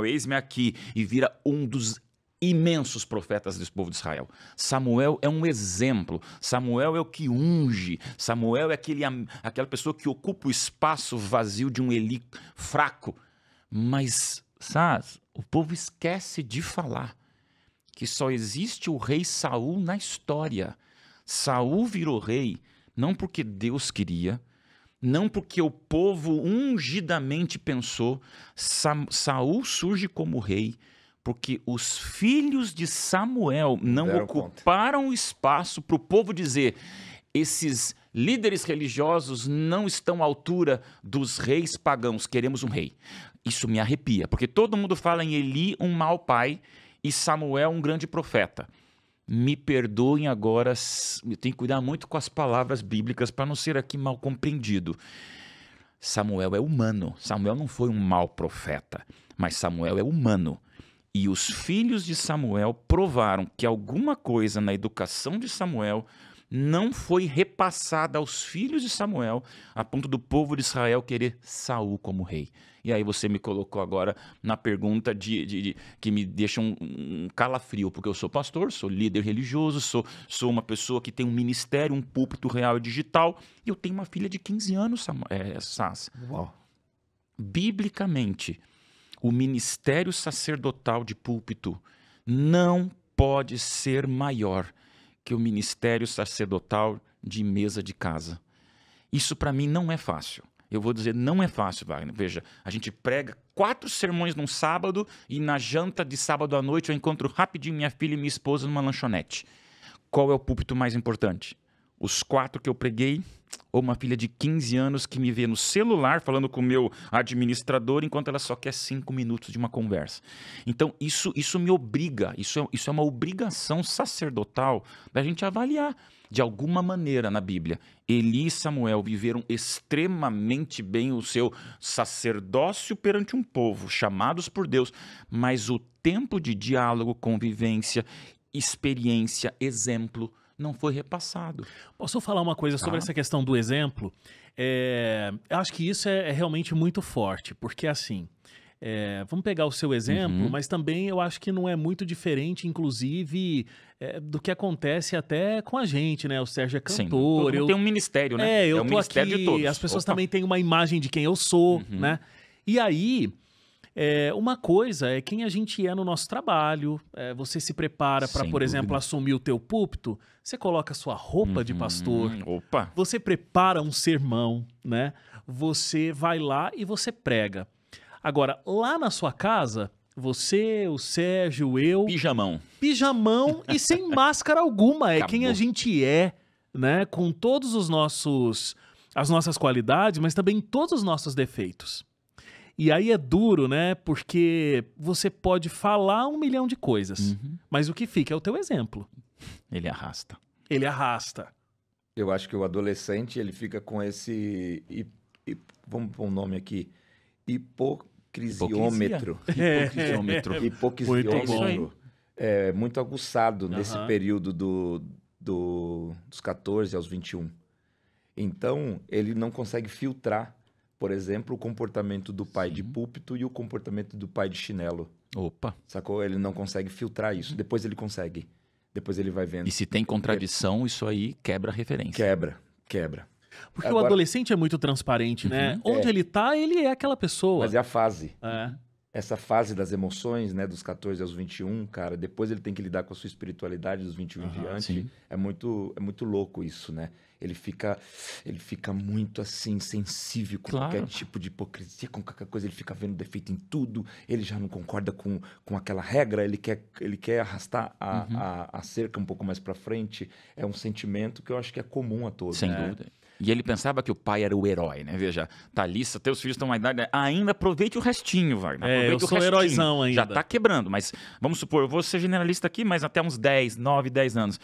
eis-me aqui, e vira um dos imensos profetas do povo de Israel. Samuel é um exemplo, Samuel é o que unge, Samuel é aquela pessoa que ocupa o espaço vazio de um Eli fraco. Mas, sabe, o povo esquece de falar que só existe o rei Saul na história. Saul virou rei não porque Deus queria, não porque o povo ungidamente pensou. Saul surge como rei porque os filhos de Samuel não ocuparam o espaço para o povo dizer: esses líderes religiosos não estão à altura dos reis pagãos, queremos um rei. Isso me arrepia, porque todo mundo fala em Eli, um mau pai, e Samuel, um grande profeta. Me perdoem agora, eu tenho que cuidar muito com as palavras bíblicas para não ser aqui mal compreendido. Samuel é humano. Samuel não foi um mau profeta, mas Samuel é humano. E os filhos de Samuel provaram que alguma coisa na educação de Samuel não foi repassada aos filhos de Samuel, a ponto do povo de Israel querer Saul como rei. E aí você me colocou agora na pergunta que me deixa um calafrio, porque eu sou pastor, sou líder religioso, sou uma pessoa que tem um ministério, um púlpito real e digital, e eu tenho uma filha de 15 anos, Sass. Uau. Biblicamente, o ministério sacerdotal de púlpito não pode ser maior que o ministério sacerdotal de mesa de casa. Isso para mim não é fácil. Eu vou dizer, não é fácil, Wagner. Veja, a gente prega 4 sermões num sábado e na janta de sábado à noite eu encontro rapidinho minha filha e minha esposa numa lanchonete. Qual é o púlpito mais importante? Os 4 que eu preguei ou uma filha de 15 anos que me vê no celular falando com o meu administrador enquanto ela só quer 5 minutos de uma conversa? Então, isso me obriga, isso é uma obrigação sacerdotal da gente avaliar. De alguma maneira na Bíblia, Eli e Samuel viveram extremamente bem o seu sacerdócio perante um povo, chamados por Deus, mas o tempo de diálogo, convivência, experiência, exemplo, não foi repassado. Posso falar uma coisa sobre essa questão do exemplo? Eu acho que isso é realmente muito forte, porque assim... vamos pegar o seu exemplo, mas também eu acho que não é muito diferente, inclusive, do que acontece até com a gente, né? O Sérgio é cantor. Sim, tem um ministério, né? Eu um tô ministério aqui, de todos. as pessoas também têm uma imagem de quem eu sou, né? E aí, uma coisa é quem a gente é no nosso trabalho. Você se prepara para, Sem por exemplo, dúvida. assumir o teu púlpito. Você coloca a sua roupa de pastor. Opa! Você prepara um sermão, né? Você vai lá e você prega. Agora, lá na sua casa, você, o Sérgio, eu, pijamão e sem máscara alguma. É Acabou. quem a gente é, né? Com todos as nossas qualidades, mas também todos os nossos defeitos. E aí é duro, né? Porque você pode falar 1 milhão de coisas, mas o que fica é o teu exemplo. Ele arrasta. Ele arrasta. Eu acho que o adolescente, ele fica com esse... vamos pôr um nome aqui. Hipocrisiômetro. Hipocrisiômetro. Hipocrisiômetro. Muito aguçado nesse Aham. período dos 14 aos 21. Então, ele não consegue filtrar, por exemplo, o comportamento do pai de púlpito e o comportamento do pai de chinelo. Opa! Sacou? Ele não consegue filtrar isso. Depois ele consegue. Depois ele vai vendo. E se tem contradição, isso aí quebra a referência. Quebra. Porque o Agora- adolescente é muito transparente, né? Onde ele tá, ele é aquela pessoa. Mas é a fase. É. Essa fase das emoções, né, dos 14 aos 21, cara, depois ele tem que lidar com a sua espiritualidade dos 21 em diante. sim. É muito louco isso, né? Ele fica muito assim, sensível com Claro. qualquer tipo de hipocrisia, com qualquer coisa, ele fica vendo defeito em tudo, ele já não concorda com aquela regra, ele quer arrastar a cerca um pouco mais pra frente. É um sentimento que eu acho que é comum a todos. Sem dúvida. E ele pensava que o pai era o herói, né? Veja, Thalissa, teus filhos estão uma idade... Ainda aproveite o restinho, Wagner. Eu Aproveite o sou restinho. heróizão ainda. Já tá quebrando, mas vamos supor, eu vou ser generalista aqui, mas até uns 9, 10 anos.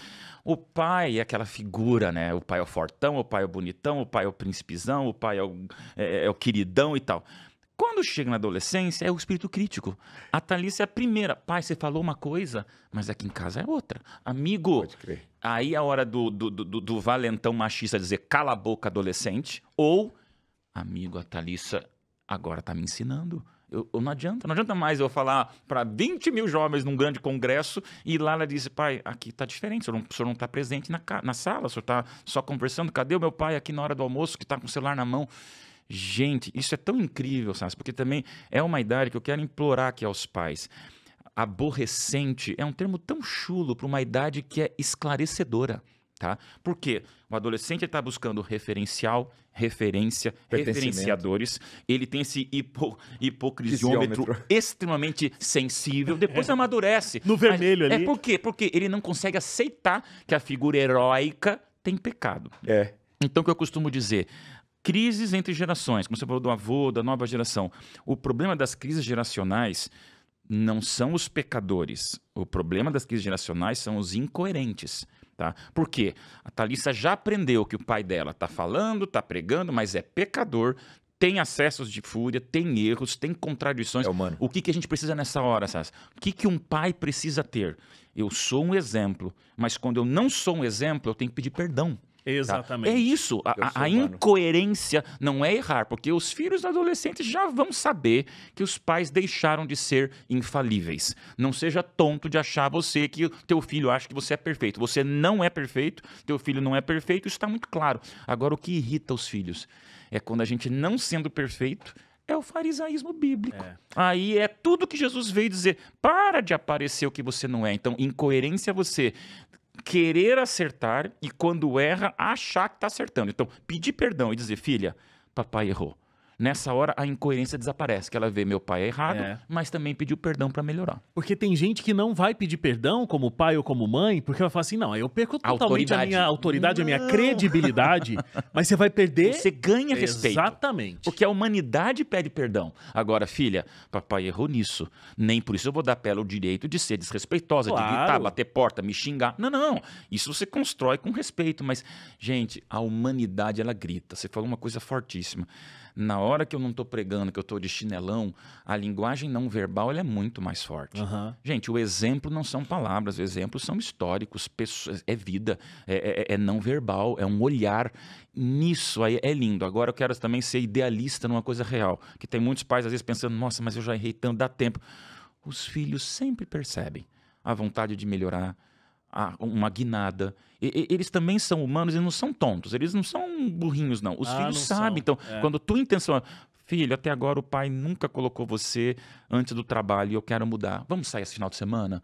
O pai é aquela figura, né? O pai é o fortão, o pai é o bonitão, o pai é o príncipezão, o pai é o queridão e tal. Quando chega na adolescência, é o espírito crítico. A Thalissa é a primeira. Pai, você falou uma coisa, mas aqui em casa é outra. Amigo, Pode crer. aí é a hora do valentão machista dizer cala a boca, adolescente. Ou, amigo, a Thalissa agora tá me ensinando. Não adianta mais eu falar para 20 mil jovens num grande congresso e lá ela disse, pai, aqui tá diferente, o senhor não tá presente na sala, o senhor tá só conversando. Cadê o meu pai aqui na hora do almoço que tá com o celular na mão? Gente, isso é tão incrível, sabe? Porque também é uma idade que eu quero implorar aqui aos pais. Aborrecente é um termo tão chulo para uma idade que é esclarecedora, tá? Por quê? O adolescente está buscando referencial, referência, Pertencimento. referenciadores. Ele tem esse hipocrisiômetro Fisiômetro. extremamente sensível. Depois amadurece. No vermelho ali. Por quê? Porque ele não consegue aceitar que a figura heróica tem pecado. Então, o que eu costumo dizer... Crises entre gerações, como você falou do avô, da nova geração. O problema das crises geracionais não são os pecadores. O problema das crises geracionais são os incoerentes. Tá? Por quê? A Thalissa já aprendeu que o pai dela está falando, está pregando, mas é pecador, tem acessos de fúria, tem erros, tem contradições. É humano. O que a gente precisa nessa hora, Sás? O que um pai precisa ter? Eu sou um exemplo, mas quando eu não sou um exemplo, eu tenho que pedir perdão. Exatamente. É isso. A incoerência não é errar, porque os filhos adolescentes já vão saber que os pais deixaram de ser infalíveis. Não seja tonto de achar você que o teu filho acha que você é perfeito. Você não é perfeito, teu filho não é perfeito, isso está muito claro. Agora, o que irrita os filhos é quando a gente, não sendo perfeito, é o farisaísmo bíblico. Aí é tudo que Jesus veio dizer. Para de aparecer o que você não é. Então, incoerência é você... querer acertar e quando erra, achar que está acertando. Então, pedir perdão e dizer, filha, papai errou. Nessa hora, a incoerência desaparece, que ela vê meu pai é errado, mas também pediu perdão para melhorar. Porque tem gente que não vai pedir perdão, como pai ou como mãe, porque vai falar assim, não, eu perco totalmente a minha autoridade, a minha credibilidade, mas você vai perder... Você ganha respeito. Exatamente. Porque a humanidade pede perdão. Agora, filha, papai errou nisso. Nem por isso eu vou dar pra ela o direito de ser desrespeitosa, de gritar, bater porta, me xingar. Não. Isso você constrói com respeito. Mas, gente, a humanidade, ela grita. Você falou uma coisa fortíssima. Na hora que eu não estou pregando, que eu estou de chinelão, a linguagem não verbal ela é muito mais forte. Gente, o exemplo não são palavras, o exemplo são históricos, é vida, é não verbal, é um olhar. Nisso aí é lindo. Agora eu quero também ser idealista numa coisa real, que tem muitos pais às vezes pensando, nossa, mas eu já errei tanto, dá tempo. Os filhos sempre percebem a vontade de melhorar, uma guinada. Eles também são humanos e não são tontos. Eles não são burrinhos, não. Os filhos sabem. Então, quando tua intenção é... Filho, até agora o pai nunca colocou você antes do trabalho e eu quero mudar. Vamos sair esse final de semana?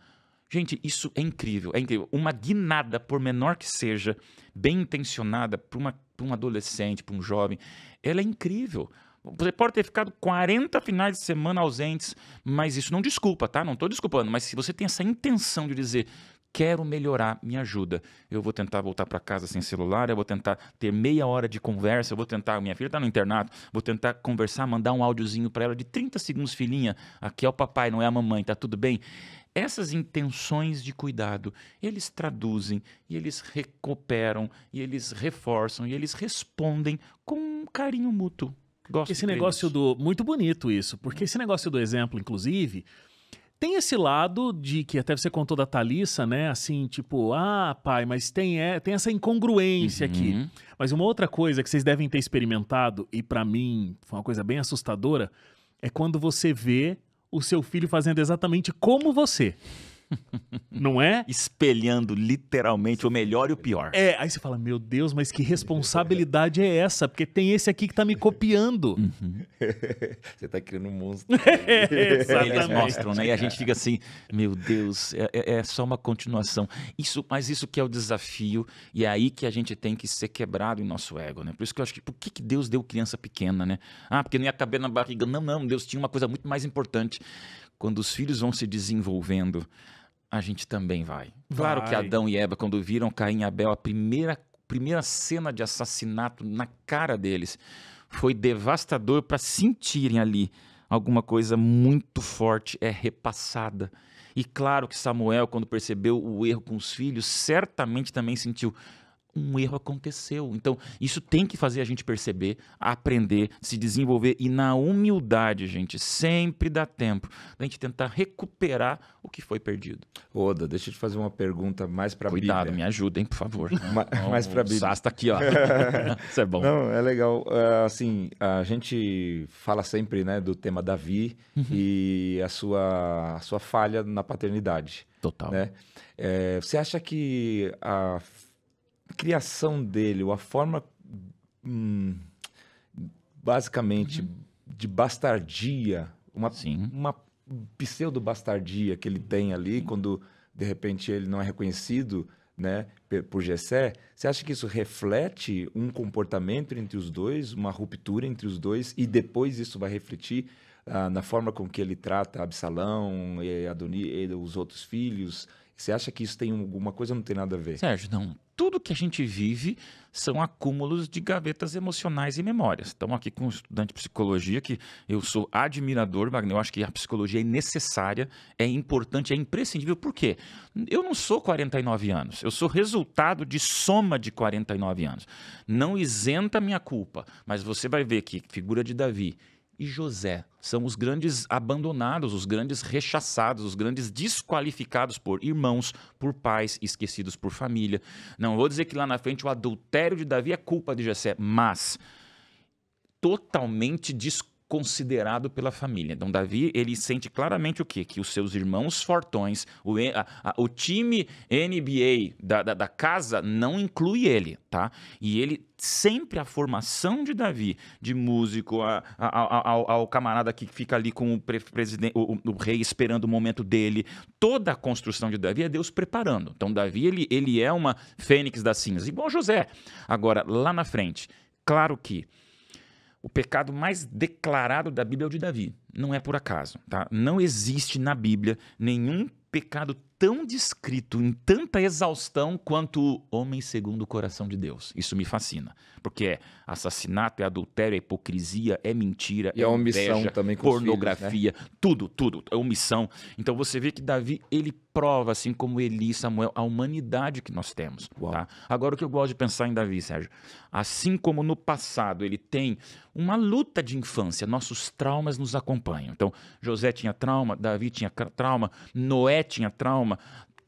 Gente, isso é incrível, é incrível. Uma guinada, por menor que seja, bem intencionada para um adolescente, para um jovem, ela é incrível. Você pode ter ficado 40 finais de semana ausentes, mas isso não desculpa, tá? Não estou desculpando, mas se você tem essa intenção de dizer, quero melhorar, me ajuda. Eu vou tentar voltar para casa sem celular, eu vou tentar ter meia hora de conversa, eu vou tentar, minha filha está no internato, vou tentar conversar, mandar um áudiozinho para ela de 30 segundos, filhinha, aqui é o papai, não é a mamãe, tá tudo bem? Essas intenções de cuidado, eles traduzem, e eles recuperam, e eles reforçam, e eles respondem com um carinho mútuo. Gosto Esse negócio disso. muito bonito isso, porque esse negócio do exemplo, inclusive, tem esse lado de que até você contou da Thalissa, né? Assim, tipo, pai, mas tem essa incongruência aqui. Mas uma outra coisa que vocês devem ter experimentado, e pra mim foi uma coisa bem assustadora, é quando você vê o seu filho fazendo exatamente como você. Não é? Espelhando literalmente o melhor e o pior. Aí você fala, meu Deus, mas que responsabilidade é essa? Porque tem esse aqui que tá me copiando. Você tá criando um monstro. Eles mostram, né? E a gente fica assim, meu Deus, é só uma continuação. Mas isso que é o desafio, e é aí que a gente tem que ser quebrado em nosso ego, né? Por isso que eu acho que, por que Deus deu criança pequena, né? Porque não ia caber na barriga. Não, Deus tinha uma coisa muito mais importante. Quando os filhos vão se desenvolvendo, a gente também vai. Claro que Adão e Eva, quando viram Caim e Abel, a primeira cena de assassinato na cara deles foi devastador para sentirem ali alguma coisa muito forte é repassada. E claro que Samuel, quando percebeu o erro com os filhos, certamente também sentiu um erro aconteceu. Então, isso tem que fazer a gente perceber, aprender, se desenvolver. E na humildade, gente, sempre dá tempo da gente tentar recuperar o que foi perdido. Oda, deixa eu te fazer uma pergunta mais para a Bíblia. Cuidado, me ajudem, por favor. Mais para a Bíblia. O Sás tá aqui, ó. Isso é bom. Não, é legal. Assim, a gente fala sempre, né, do tema Davi e a sua falha na paternidade. Total. Né? Você acha que a criação dele, ou a forma basicamente de bastardia, uma pseudo-bastardia que ele tem ali, quando de repente ele não é reconhecido, né, por Jessé, você acha que isso reflete um comportamento entre os dois, uma ruptura entre os dois, e depois isso vai refletir na forma com que ele trata Absalão e Adoni, os outros filhos? Você acha que isso tem alguma coisa ou não tem nada a ver? Sérgio, não. Tudo que a gente vive são acúmulos de gavetas emocionais e memórias. Estamos aqui com um estudante de psicologia que eu sou admirador, Wagner. Eu acho que a psicologia é necessária, é importante, é imprescindível. Por quê? Eu não sou 49 anos. Eu sou resultado de soma de 49 anos. Não isenta a minha culpa, mas você vai ver que figura de Davi e José são os grandes abandonados, os grandes rechaçados, os grandes desqualificados por irmãos, por pais, esquecidos por família. Não vou dizer que lá na frente o adultério de Davi é culpa de Jessé, mas totalmente desconsiderado pela família. Então Davi, ele sente claramente o quê? Que os seus irmãos fortões, o time NBA da casa não inclui ele, tá? E ele sempre a formação de Davi, de músico, ao camarada que fica ali com o rei esperando o momento dele, toda a construção de Davi é Deus preparando. Então Davi, ele é uma fênix das cinzas, igual José. Agora, lá na frente, claro que o pecado mais declarado da Bíblia é o de Davi. Não é por acaso, tá? Não existe na Bíblia nenhum pecado tão descrito, em tanta exaustão, quanto o homem segundo o coração de Deus. Isso me fascina. Porque é assassinato, é adultério, é hipocrisia, é mentira, e é omissão inveja, também com pornografia, os filhos, né? tudo, é omissão. Então você vê que Davi, ele prova, assim como Eli e Samuel, a humanidade que nós temos. Tá? Agora, o que eu gosto de pensar em Davi, Sérgio, assim como no passado ele tem uma luta de infância, nossos traumas nos acompanham. Então, José tinha trauma, Davi tinha trauma, Noé tinha trauma,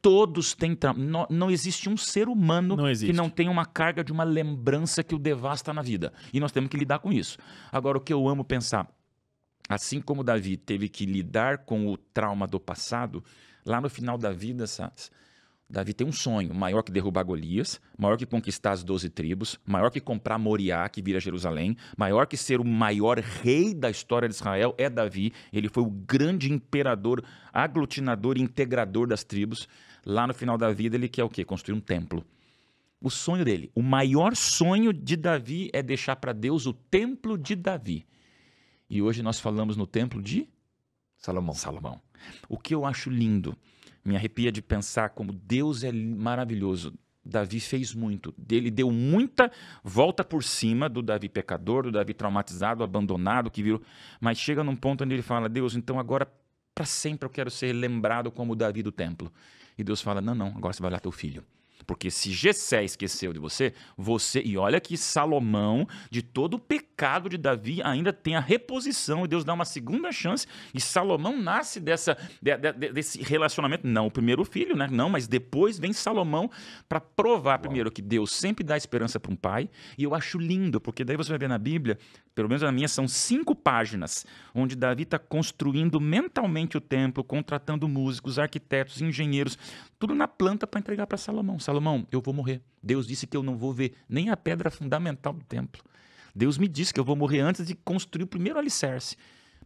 todos têm trauma. Não existe um ser humano que não tenha uma carga de uma lembrança que o devasta na vida. E nós temos que lidar com isso. Agora, o que eu amo pensar, assim como Davi teve que lidar com o trauma do passado, lá no final da vida, Davi tem um sonho maior que derrubar Golias, maior que conquistar as 12 tribos, maior que comprar Moriá, que vira Jerusalém, maior que ser o maior rei da história de Israel é Davi. Ele foi o grande imperador, aglutinador e integrador das tribos. Lá no final da vida ele quer o quê? Construir um templo. O sonho dele, o maior sonho de Davi é deixar para Deus o templo de Davi. E hoje nós falamos no templo de Salomão. O que eu acho lindo, me arrepia de pensar como Deus é maravilhoso. Davi fez muito. Ele deu muita volta por cima do Davi pecador, do Davi traumatizado, abandonado, que virou. Mas chega num ponto onde ele fala, Deus, então agora para sempre eu quero ser lembrado como o Davi do templo. E Deus fala, não, agora você vai olhar teu filho. Porque se Jessé esqueceu de você, e olha que Salomão, de todo o pecado de Davi, ainda tem a reposição, e Deus dá uma segunda chance, e Salomão nasce desse relacionamento, não o primeiro filho, né? Não, mas depois vem Salomão para provar primeiro que Deus sempre dá esperança para um pai, e eu acho lindo, porque daí você vai ver na Bíblia, pelo menos na minha, são 5 páginas, onde Davi está construindo mentalmente o templo, contratando músicos, arquitetos, engenheiros, tudo na planta para entregar para Salomão. Salomão, eu vou morrer. Deus disse que eu não vou ver nem a pedra fundamental do templo. Deus me disse que eu vou morrer antes de construir o primeiro alicerce.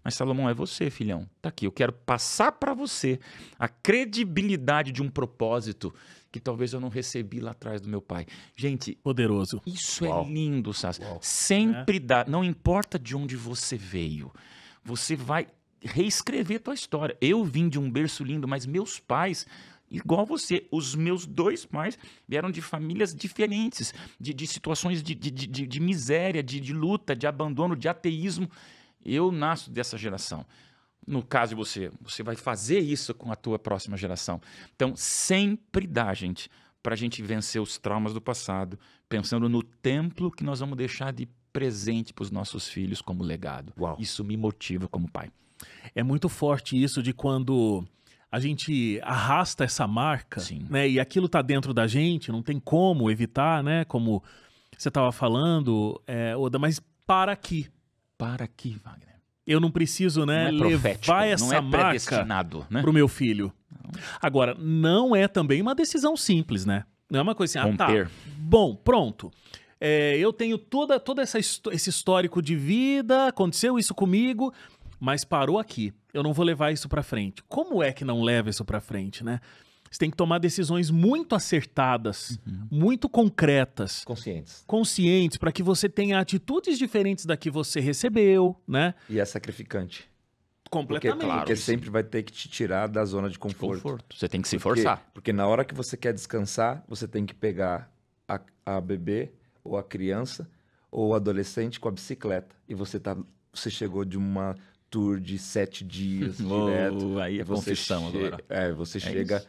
Mas Salomão, é você, filhão. Tá aqui, eu quero passar para você a credibilidade de um propósito que talvez eu não recebi lá atrás do meu pai. Gente, poderoso. Isso é lindo, Sassi. Sempre dá, não importa de onde você veio, você vai reescrever a tua história. Eu vim de um berço lindo, mas meus pais, igual você, os meus 2 pais vieram de famílias diferentes, de situações de miséria, de luta, de abandono, de ateísmo. Eu nasço dessa geração. No caso de você vai fazer isso com a tua próxima geração. Então, sempre dá, gente, para a gente vencer os traumas do passado, pensando no templo que nós vamos deixar de presente para os nossos filhos como legado. Isso me motiva como pai. É muito forte isso de quando a gente arrasta essa marca, né? E aquilo tá dentro da gente, não tem como evitar, né? Como você estava falando, Oda, mas para aqui. Para aqui, Wagner. Eu não preciso, né, levar essa marca pro meu filho. Não. Agora, não é também uma decisão simples, né? Não é uma coisa assim, tá, bom, pronto. Eu tenho todo esse histórico de vida, aconteceu isso comigo, mas parou aqui. Eu não vou levar isso pra frente. Como é que não leva isso pra frente, né? Você tem que tomar decisões muito acertadas, muito concretas. Conscientes, para que você tenha atitudes diferentes da que você recebeu, né? E é sacrificante. Completamente. Porque sempre vai ter que te tirar da zona de conforto. Você tem que se forçar. Porque na hora que você quer descansar, você tem que pegar a bebê, ou a criança, ou o adolescente com a bicicleta. E você chegou de uma tour de 7 dias direto. Aí é confissão agora. Você chega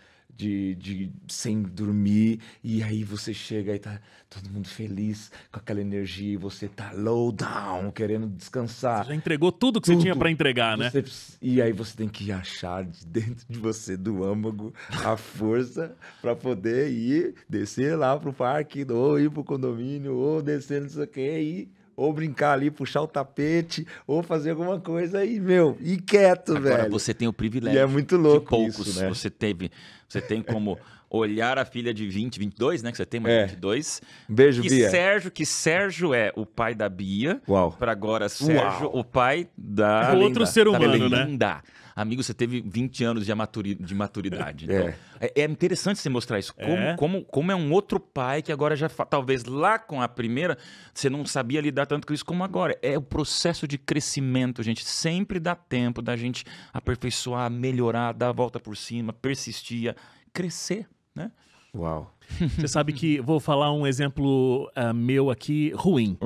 sem dormir, e aí você chega e tá todo mundo feliz com aquela energia, e você tá low down, querendo descansar. Você já entregou tudo que você tinha para entregar, né? E aí você tem que achar de dentro de você, do âmago, a força para poder descer lá pro parque, ou ir pro condomínio, ou descer não sei o que, ou brincar ali, puxar o tapete, ou fazer alguma coisa aí, ir quieto, velho. Agora você tem o privilégio. E é muito louco poucos, isso, né? Você tem como olhar a filha de 22, né? Que você tem uma 22. Beijo, Bia. Que Sérgio é o pai da Bia. Para agora Sérgio, o pai da... Outro ser humano, né? Amigo, você teve 20 anos de maturidade. Então, é interessante você mostrar isso. Como é um outro pai que agora já... Talvez lá com a primeira, você não sabia lidar tanto com isso como agora. É o processo de crescimento, gente. Sempre dá tempo da gente aperfeiçoar, melhorar, dar a volta por cima, persistir, crescer, né? Uau. Você sabe que, vou falar um exemplo meu aqui, ruim.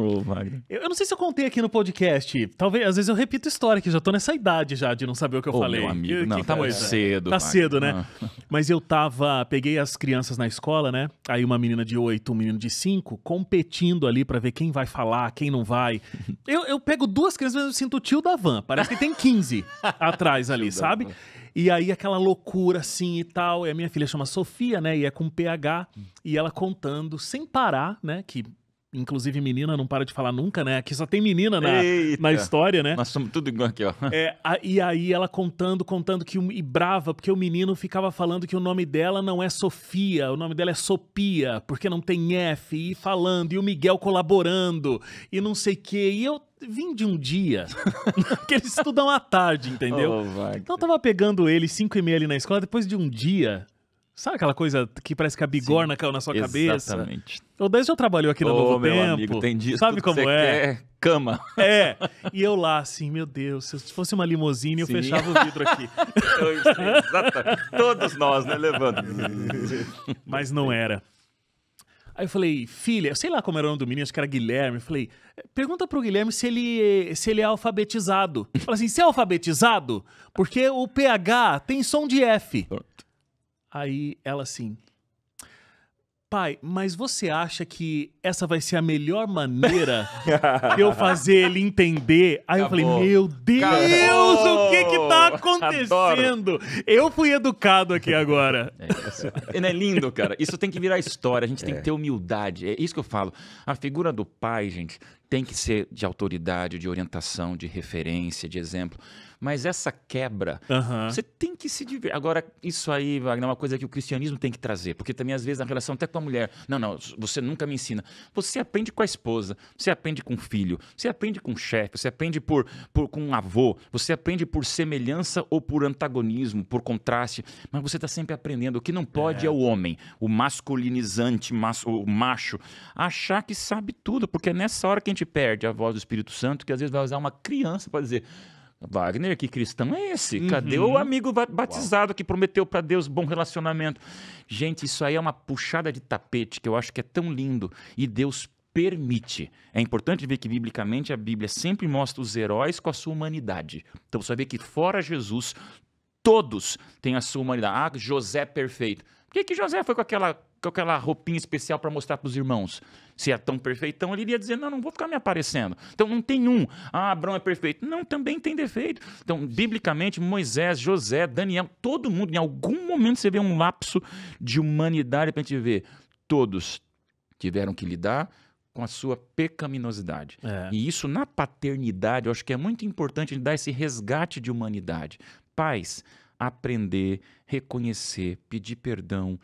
Eu não sei se eu contei aqui no podcast, talvez, às vezes eu repito história, que já tô nessa idade já de não saber o que eu falei. Meu amigo, não, tá muito cedo. Tá cedo, né? Mas eu peguei as crianças na escola, né? Aí uma menina de 8, um menino de 5, competindo ali pra ver quem vai falar, quem não vai. Eu pego 2 crianças, mas eu sinto o tio da van, parece que tem 15 atrás ali, sabe? E aí aquela loucura assim e tal, e a minha filha chama Sofia, né, e é com PH, e ela contando sem parar, né, que inclusive menina não para de falar nunca, né? Aqui só tem menina Eita. na história, né? Nós somos tudo igual aqui, ó. E aí ela contando que e brava, porque o menino ficava falando que o nome dela não é Sofia, o nome dela é Sopia, porque não tem F, e falando, e o Miguel colaborando, e não sei o quê. E eu vim de um dia, que eles estudam à tarde, entendeu? Então eu tava pegando ele 5h30 ali na escola, depois de um dia... Sabe aquela coisa que parece que a bigorna caiu na sua cabeça? Exatamente. O Deus já trabalhou aqui no Novo meu Tempo. amigo, tem dias sabe como que você é? quer cama. E eu lá assim, meu Deus, se fosse uma limusine eu fechava o vidro aqui. Exatamente. Todos nós, né, levando. Mas não era. Aí eu falei, filha, sei lá como era o nome do menino, acho que era Guilherme. Eu falei, pergunta pro Guilherme se ele é alfabetizado. Fala assim, você é alfabetizado? Porque o PH tem som de F. Aí ela assim, pai, mas você acha que essa vai ser a melhor maneira de eu fazer ele entender? Aí eu falei, meu Deus, o que tá acontecendo? Adoro. Eu fui educado aqui agora. Não é lindo, cara? Isso tem que virar história, a gente tem que ter humildade. É isso que eu falo. A figura do pai, gente, tem que ser de autoridade, de orientação, de referência, de exemplo. Mas essa quebra, você tem que se divertir. Agora, isso aí, Wagner, é uma coisa que o cristianismo tem que trazer. Porque também, às vezes, na relação até com a mulher, não, você nunca me ensina. Você aprende com a esposa, você aprende com o filho, você aprende com o chefe, você aprende com um avô, você aprende por semelhança ou por antagonismo, por contraste. Mas você está sempre aprendendo. O que não pode é o homem, o masculinizante, o macho, achar que sabe tudo. Porque é nessa hora que a gente perde a voz do Espírito Santo, que às vezes vai usar uma criança para dizer... Wagner, que cristão é esse? Cadê o amigo batizado que prometeu para Deus bom relacionamento? Gente, isso aí é uma puxada de tapete que eu acho que é tão lindo e Deus permite. É importante ver que biblicamente a Bíblia sempre mostra os heróis com a sua humanidade. Então você vê que fora Jesus, todos têm a sua humanidade. Ah, José perfeito. Por que José foi com aquela roupinha especial para mostrar para os irmãos? Se é tão perfeitão, ele iria dizer, não vou ficar me aparecendo. Então não tem um, Abraão é perfeito. Não, também tem defeito. Então, biblicamente, Moisés, José, Daniel, todo mundo, em algum momento você vê um lapso de humanidade para a gente ver. Todos tiveram que lidar com a sua pecaminosidade. E isso na paternidade, eu acho que é muito importante a gente dar esse resgate de humanidade. Pais, aprender, reconhecer, pedir perdão,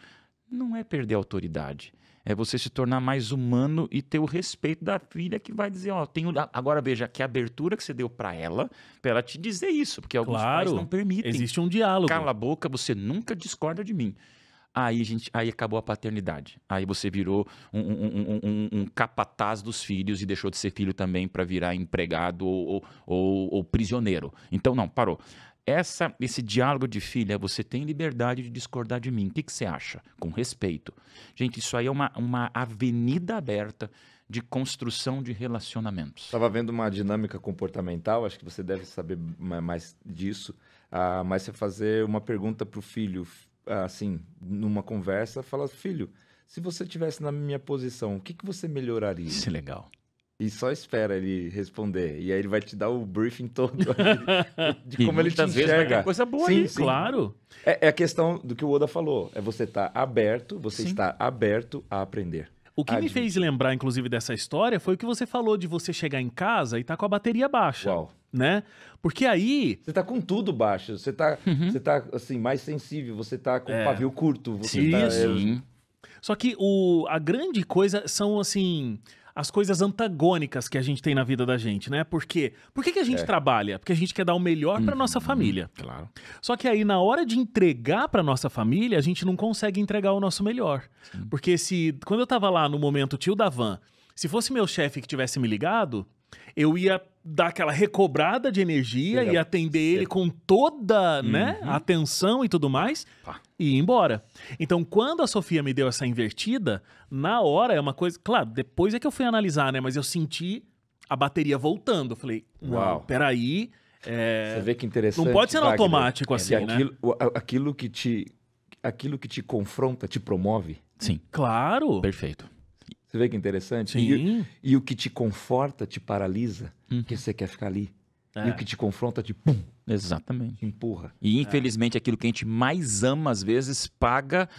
não é perder a autoridade. É você se tornar mais humano e ter o respeito da filha que vai dizer, agora veja que abertura que você deu para ela te dizer isso, porque alguns pais não permitem. Existe um diálogo. Cala a boca, você nunca discorda de mim. Aí acabou a paternidade. Aí você virou um capataz dos filhos e deixou de ser filho também para virar empregado ou prisioneiro. Então, não, parou. Esse diálogo de filha, você tem liberdade de discordar de mim. O que você acha? Com respeito. Gente, isso aí é uma avenida aberta de construção de relacionamentos. Estava vendo uma dinâmica comportamental, acho que você deve saber mais disso, mas você fazer uma pergunta para o filho, assim, numa conversa, fala, filho, se você estivesse na minha posição, o que você melhoraria? Isso é legal. E só espera ele responder. E aí ele vai te dar o briefing todo de como ele te enxerga. Vezes vai ter coisa boa sim, ali. Sim, claro. É a questão do que o Oda falou. É você estar aberto, está aberto a aprender. O que me fez lembrar, inclusive, dessa história foi o que você falou de você chegar em casa e tá com a bateria baixa. Uau. Né? Porque aí... Você tá com tudo baixo. Você tá assim, mais sensível. Você tá com pavio curto. Sim. Só que a grande coisa são, assim... as coisas antagônicas que a gente tem na vida da gente, né? Por quê? Por que a gente trabalha? Porque a gente quer dar o melhor para nossa família. Claro. Só que aí, na hora de entregar para nossa família, a gente não consegue entregar o nosso melhor. Porque quando eu tava lá no momento tio da van, se fosse meu chefe que tivesse me ligado, eu ia dar aquela recobrada de energia e atender ele com toda a atenção e tudo mais e ir embora. Então, quando a Sofia me deu essa invertida, na hora é uma coisa... Claro, depois é que eu fui analisar, né? Mas eu senti a bateria voltando. Eu falei, uau, peraí... Você vê que interessante. Não pode ser no automático assim, né? Aquilo que te confronta, te promove. Sim. Claro. Perfeito. Você vê que interessante? Sim. E o que te conforta te paralisa, porque você quer ficar ali. E o que te confronta te Exatamente. te empurra. E infelizmente aquilo que a gente mais ama, às vezes, paga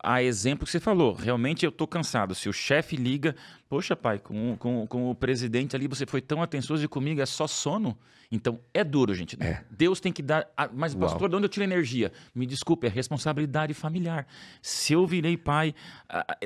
a exemplo que você falou, realmente eu tô cansado. Se o chefe liga, poxa pai, com o presidente ali, você foi tão atencioso e comigo é só sono. Então é duro, gente. Deus tem que dar... Mas pastor, de onde eu tiro energia? Me desculpe, é responsabilidade familiar. Se eu virei pai,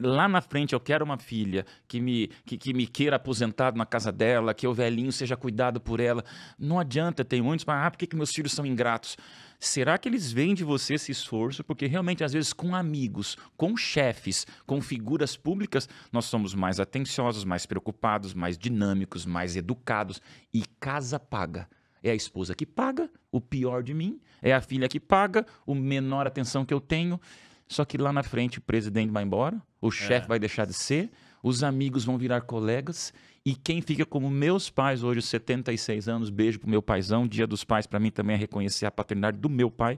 lá na frente eu quero uma filha que me queira aposentado na casa dela, que o velhinho seja cuidado por ela. Não adianta, tem muitos, por que meus filhos são ingratos? Será que eles veem de você esse esforço? Porque realmente, às vezes, com amigos, com chefes, com figuras públicas, nós somos mais atenciosos, mais preocupados, mais dinâmicos, mais educados. E casa paga. É a esposa que paga, o pior de mim. É a filha que paga, o menor atenção que eu tenho. Só que lá na frente o presidente vai embora, o chefe vai deixar de ser, os amigos vão virar colegas. E quem fica como meus pais hoje, 76 anos, beijo pro meu paizão, Dia dos Pais para mim também é reconhecer a paternidade do meu pai.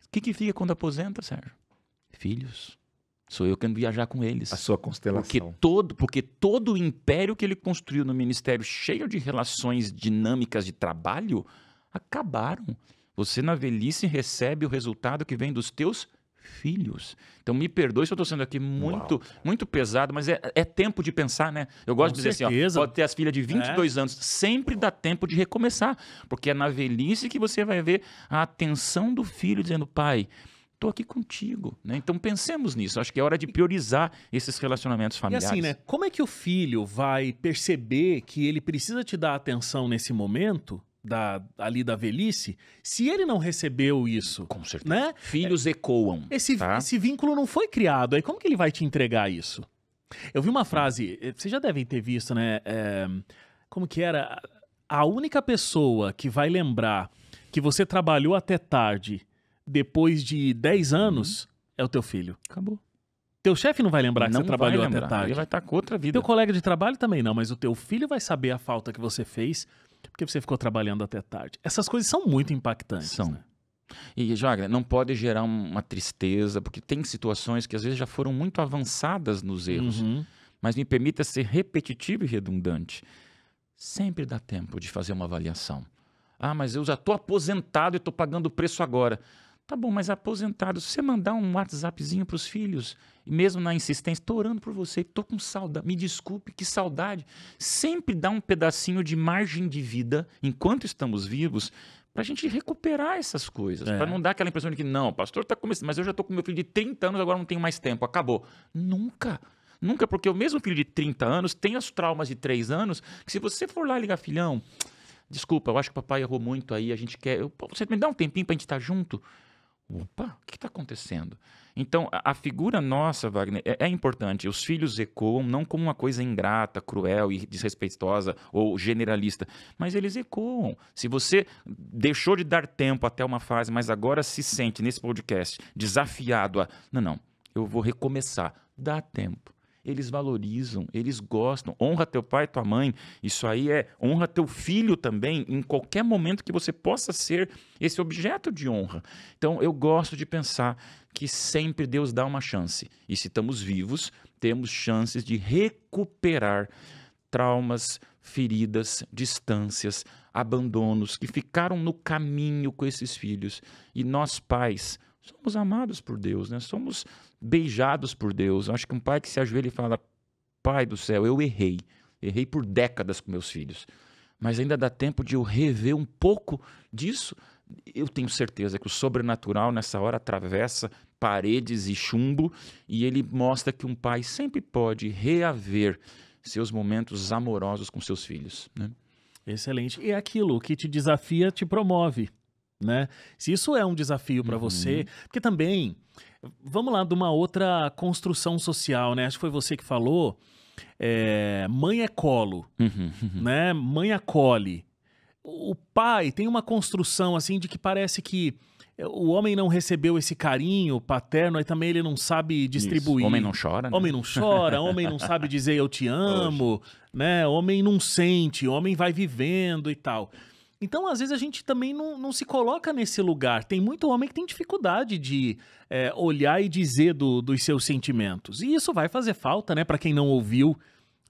O que fica quando aposenta, Sérgio? Filhos. Sou eu querendo viajar com eles. A sua constelação. Porque todo o império que ele construiu no ministério, cheio de relações dinâmicas de trabalho, acabaram. Você na velhice recebe o resultado que vem dos teus filhos. Então me perdoe se eu estou sendo aqui muito pesado, mas é tempo de pensar, né? Eu gosto de dizer assim, pode ter as filhas de 22 anos, sempre dá tempo de recomeçar, porque é na velhice que você vai ver a atenção do filho dizendo, pai, estou aqui contigo, né? Então pensemos nisso, acho que é hora de priorizar esses relacionamentos familiares. E assim, né? Como é que o filho vai perceber que ele precisa te dar atenção nesse momento ali da velhice, se ele não recebeu isso? Com certeza. Né? Filhos ecoam. Esse vínculo não foi criado. Aí como que ele vai te entregar isso? Eu vi uma frase, vocês já devem ter visto, né? Como que era? A única pessoa que vai lembrar que você trabalhou até tarde depois de 10 anos é o teu filho. Acabou. Teu chefe não vai lembrar que você trabalhou até tarde. Ele vai estar com outra vida. Teu colega de trabalho também não, mas o teu filho vai saber a falta que você fez porque você ficou trabalhando até tarde. Essas coisas são muito impactantes. São. Né? E, Wagner, não pode gerar uma tristeza, porque tem situações que às vezes já foram muito avançadas nos erros. Mas me permita ser repetitivo e redundante. Sempre dá tempo de fazer uma avaliação. Mas eu já estou aposentado e estou pagando o preço agora. Tá bom, mas aposentado, se você mandar um WhatsAppzinho para os filhos, e mesmo na insistência, estou orando por você, estou com saudade, me desculpe, que saudade. Sempre dá um pedacinho de margem de vida, enquanto estamos vivos, para a gente recuperar essas coisas. Para não dar aquela impressão de que, não, o pastor está começando, mas eu já estou com meu filho de 30 anos, agora não tenho mais tempo, acabou. Nunca. Nunca, porque o mesmo filho de 30 anos tem os traumas de 3 anos, que se você for lá ligar, filhão, desculpa, eu acho que o papai errou muito aí, a gente quer... Você me dá um tempinho para a gente estar junto? Opa, o que está acontecendo? Então, a figura nossa, Wagner, é importante. Os filhos ecoam não como uma coisa ingrata, cruel e desrespeitosa ou generalista, mas eles ecoam. Se você deixou de dar tempo até uma fase, mas agora se sente nesse podcast desafiado a... Não, eu vou recomeçar. Dá tempo. Eles valorizam, eles gostam. Honra teu pai e tua mãe. Isso aí honra teu filho também, em qualquer momento que você possa ser esse objeto de honra. Então, eu gosto de pensar que sempre Deus dá uma chance. E se estamos vivos, temos chances de recuperar traumas, feridas, distâncias, abandonos que ficaram no caminho com esses filhos. E nós, pais, somos amados por Deus, né? Somos beijados por Deus. Eu acho que um pai que se ajoelha e fala, pai do céu, eu errei por décadas com meus filhos, mas ainda dá tempo de eu rever um pouco disso. Eu tenho certeza que o sobrenatural nessa hora atravessa paredes e chumbo e ele mostra que um pai sempre pode reaver seus momentos amorosos com seus filhos, né? Excelente. E é aquilo que te desafia, te promove, né? Se isso é um desafio para você, porque também, vamos lá, de uma outra construção social, né? Acho que foi você que falou, mãe é colo, né? Mãe acolhe. O pai tem uma construção assim de que parece que o homem não recebeu esse carinho paterno e também ele não sabe distribuir. Isso. Homem não chora, né? Homem não chora, homem não sabe dizer eu te amo, né? Homem não sente, homem vai vivendo e tal. Então, às vezes, a gente também não se coloca nesse lugar. Tem muito homem que tem dificuldade de olhar e dizer dos seus sentimentos. E isso vai fazer falta, né, para quem não ouviu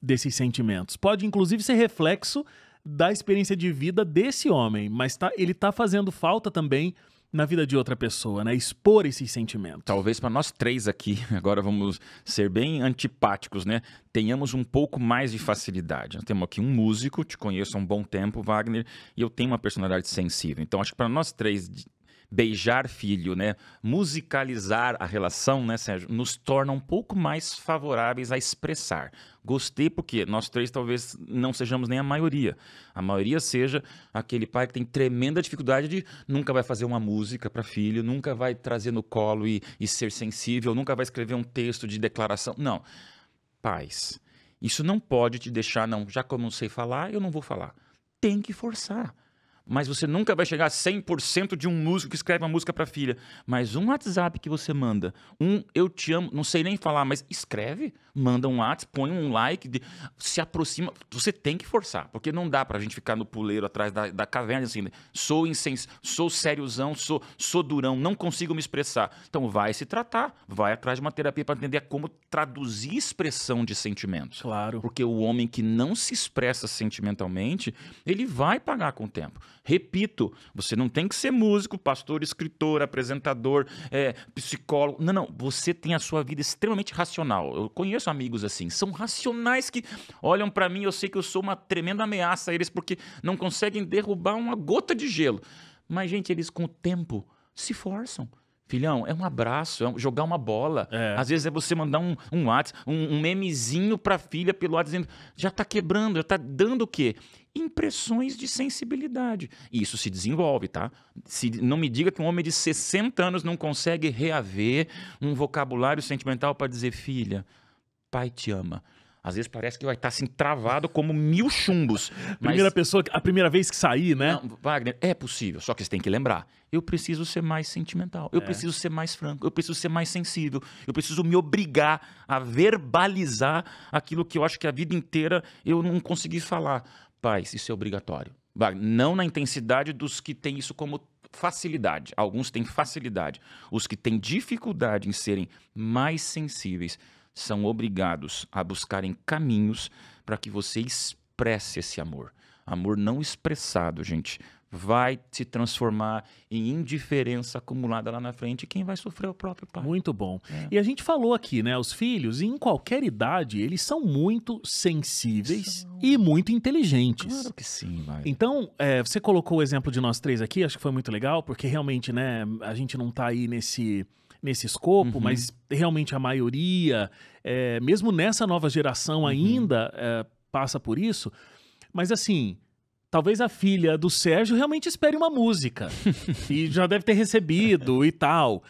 desses sentimentos. Pode, inclusive, ser reflexo da experiência de vida desse homem, mas ele tá fazendo falta também na vida de outra pessoa, né? Expor esses sentimentos. Talvez para nós três aqui, agora vamos ser bem antipáticos, né? Tenhamos um pouco mais de facilidade. Nós temos aqui um músico, te conheço há um bom tempo, Wagner, e eu tenho uma personalidade sensível. Então, acho que para nós três, beijar filho, né? Musicalizar a relação, né, Sérgio? Nos torna um pouco mais favoráveis a expressar. Gostei porque nós três talvez não sejamos nem a maioria. A maioria seja aquele pai que tem tremenda dificuldade de nunca vai fazer uma música para filho, nunca vai trazer no colo e ser sensível, nunca vai escrever um texto de declaração. Não. Pais, isso não pode te deixar, não. Já que eu não sei falar, eu não vou falar. Tem que forçar. Mas você nunca vai chegar a 100% de um músico que escreve uma música para filha. Mas um WhatsApp que você manda, eu te amo, não sei nem falar, mas escreve, manda um WhatsApp, põe um like, se aproxima. Você tem que forçar, porque não dá pra gente ficar no puleiro atrás da caverna assim, sou sériozão, sou durão, não consigo me expressar. Então vai se tratar, vai atrás de uma terapia para entender como traduzir expressão de sentimentos. Claro. Porque o homem que não se expressa sentimentalmente, ele vai pagar com o tempo. Repito, você não tem que ser músico, pastor, escritor, apresentador, psicólogo. Não. Você tem a sua vida extremamente racional. Eu conheço amigos assim, são racionais que olham para mim, eu sei que eu sou uma tremenda ameaça a eles porque não conseguem derrubar uma gota de gelo. Mas, gente, eles com o tempo se forçam. Filhão, é um abraço, é jogar uma bola. Às vezes é você mandar um WhatsApp, um memezinho pra filha pelo WhatsApp dizendo, já tá quebrando, já tá dando o quê? Impressões de sensibilidade. E isso se desenvolve, tá? Não me diga que um homem de 60 anos não consegue reaver um vocabulário sentimental para dizer, filha, pai te ama. Às vezes parece que vai estar assim travado como 1000 chumbos. A primeira vez que sair, né? Não, Wagner, é possível, só que você tem que lembrar. Eu preciso ser mais sentimental, eu preciso ser mais franco, eu preciso ser mais sensível, eu preciso me obrigar a verbalizar aquilo que eu acho que a vida inteira eu não consegui falar. Pais, isso é obrigatório. Wagner, não na intensidade dos que têm isso como facilidade. Alguns têm facilidade. Os que têm dificuldade em serem mais sensíveis são obrigados a buscarem caminhos para que você expresse esse amor. Amor não expressado, gente, vai se transformar em indiferença acumulada lá na frente. E quem vai sofrer é o próprio pai. Muito bom. E a gente falou aqui, né? Os filhos, em qualquer idade, eles são muito sensíveis e muito inteligentes. Claro que sim, vai. Então, você colocou o exemplo de nós três aqui, acho que foi muito legal, porque realmente, né, a gente não tá aí nesse escopo, mas realmente a maioria, mesmo nessa nova geração ainda, passa por isso. Mas assim, talvez a filha do Sérgio realmente espere uma música. E já deve ter recebido e tal.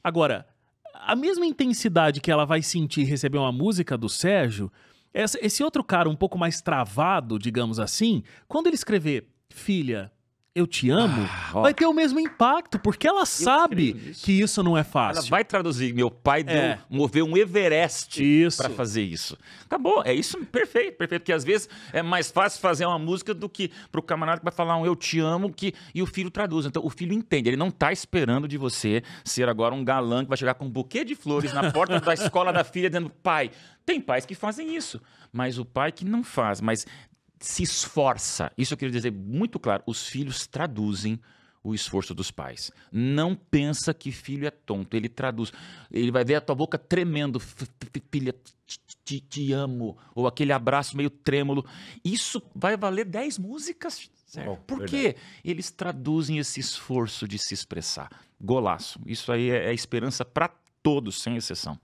Agora, a mesma intensidade que ela vai sentir receber uma música do Sérgio, esse outro cara um pouco mais travado, digamos assim, quando ele escrever, filha, eu te amo, vai ter o mesmo impacto, porque ela sabe que isso não é fácil. Ela vai traduzir, meu pai moveu um Everest para fazer isso. Acabou, é isso, perfeito, porque às vezes é mais fácil fazer uma música do que pro camarada que vai falar um eu te amo, e o filho traduz. Então o filho entende, ele não tá esperando de você ser agora um galã que vai chegar com um buquê de flores na porta da escola da filha dizendo, pai, tem pais que fazem isso, mas o pai que não faz, mas se esforça. Isso eu queria dizer muito claro. Os filhos traduzem o esforço dos pais. Não pensa que filho é tonto. Ele traduz. Ele vai ver a tua boca tremendo. Filha, te amo. Ou aquele abraço meio trêmulo. Isso vai valer 10 músicas. Por quê? Eles traduzem esse esforço de se expressar. Golaço. Isso aí é esperança para todos, sem exceção.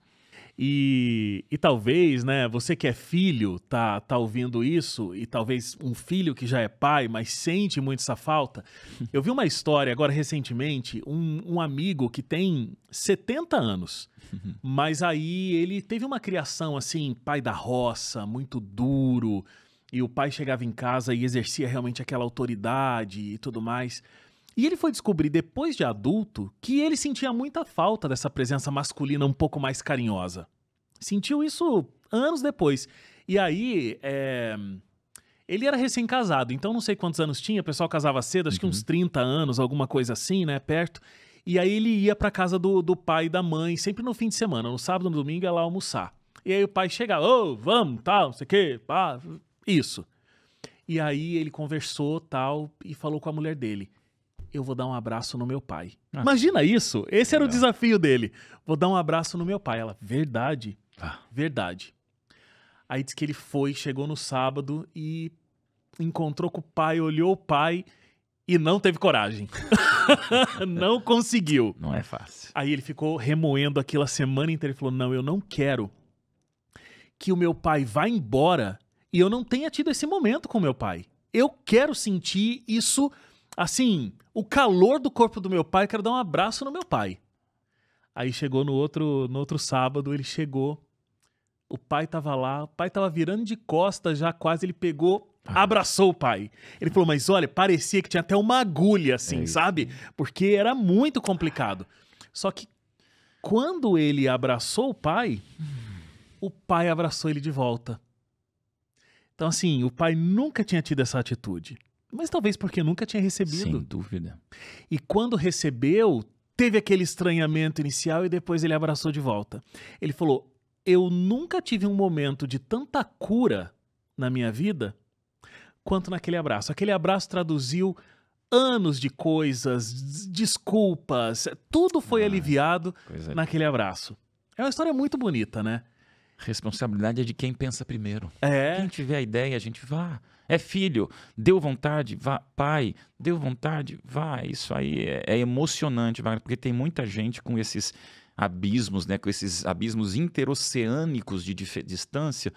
E talvez, né, você que é filho, tá ouvindo isso, e talvez um filho que já é pai, mas sente muito essa falta. Eu vi uma história agora recentemente, um amigo que tem 70 anos, mas aí ele teve uma criação assim, pai da roça, muito duro, e o pai chegava em casa e exercia realmente aquela autoridade e tudo mais. E ele foi descobrir, depois de adulto, que ele sentia muita falta dessa presença masculina um pouco mais carinhosa. Sentiu isso anos depois. E aí, ele era recém-casado, então não sei quantos anos tinha, o pessoal casava cedo, acho que uns 30 anos, alguma coisa assim, né, perto. E aí ele ia pra casa do pai e da mãe, sempre no fim de semana, no sábado, no domingo, ia lá almoçar. E aí o pai chegava, vamos, tal, não sei o quê, pá, isso. E aí ele conversou, tal, e falou com a mulher dele. eu vou dar um abraço no meu pai. Imagina isso, esse era o desafio dele. Vou dar um abraço no meu pai. Ela, verdade, verdade. Aí diz que ele chegou no sábado e encontrou com o pai, olhou o pai e não teve coragem. Não conseguiu. Não é fácil. Aí ele ficou remoendo aquilo a semana inteira. Ele falou, não, eu não quero que o meu pai vá embora e eu não tenha tido esse momento com o meu pai. Eu quero sentir isso, assim, o calor do corpo do meu pai, quero dar um abraço no meu pai. Aí chegou no outro sábado, ele chegou, o pai tava lá, o pai tava virando de costas já quase, ele pegou, abraçou o pai. Ele falou, mas olha, parecia que tinha até uma agulha assim, sabe? Porque era muito complicado. Só que quando ele abraçou o pai abraçou ele de volta. Então, assim, o pai nunca tinha tido essa atitude. Mas talvez porque nunca tinha recebido. Sem dúvida. E quando recebeu, teve aquele estranhamento inicial e depois ele abraçou de volta. Ele falou, eu nunca tive um momento de tanta cura na minha vida quanto naquele abraço. Aquele abraço traduziu anos de coisas, desculpas, tudo foi aliviado naquele abraço. É uma história muito bonita, né? Responsabilidade é de quem pensa primeiro. É. Quem tiver a ideia, a gente vá. É filho, deu vontade, vá. Pai, deu vontade, vá. Isso aí é emocionante, porque tem muita gente com esses abismos, né? Com esses abismos interoceânicos de distância,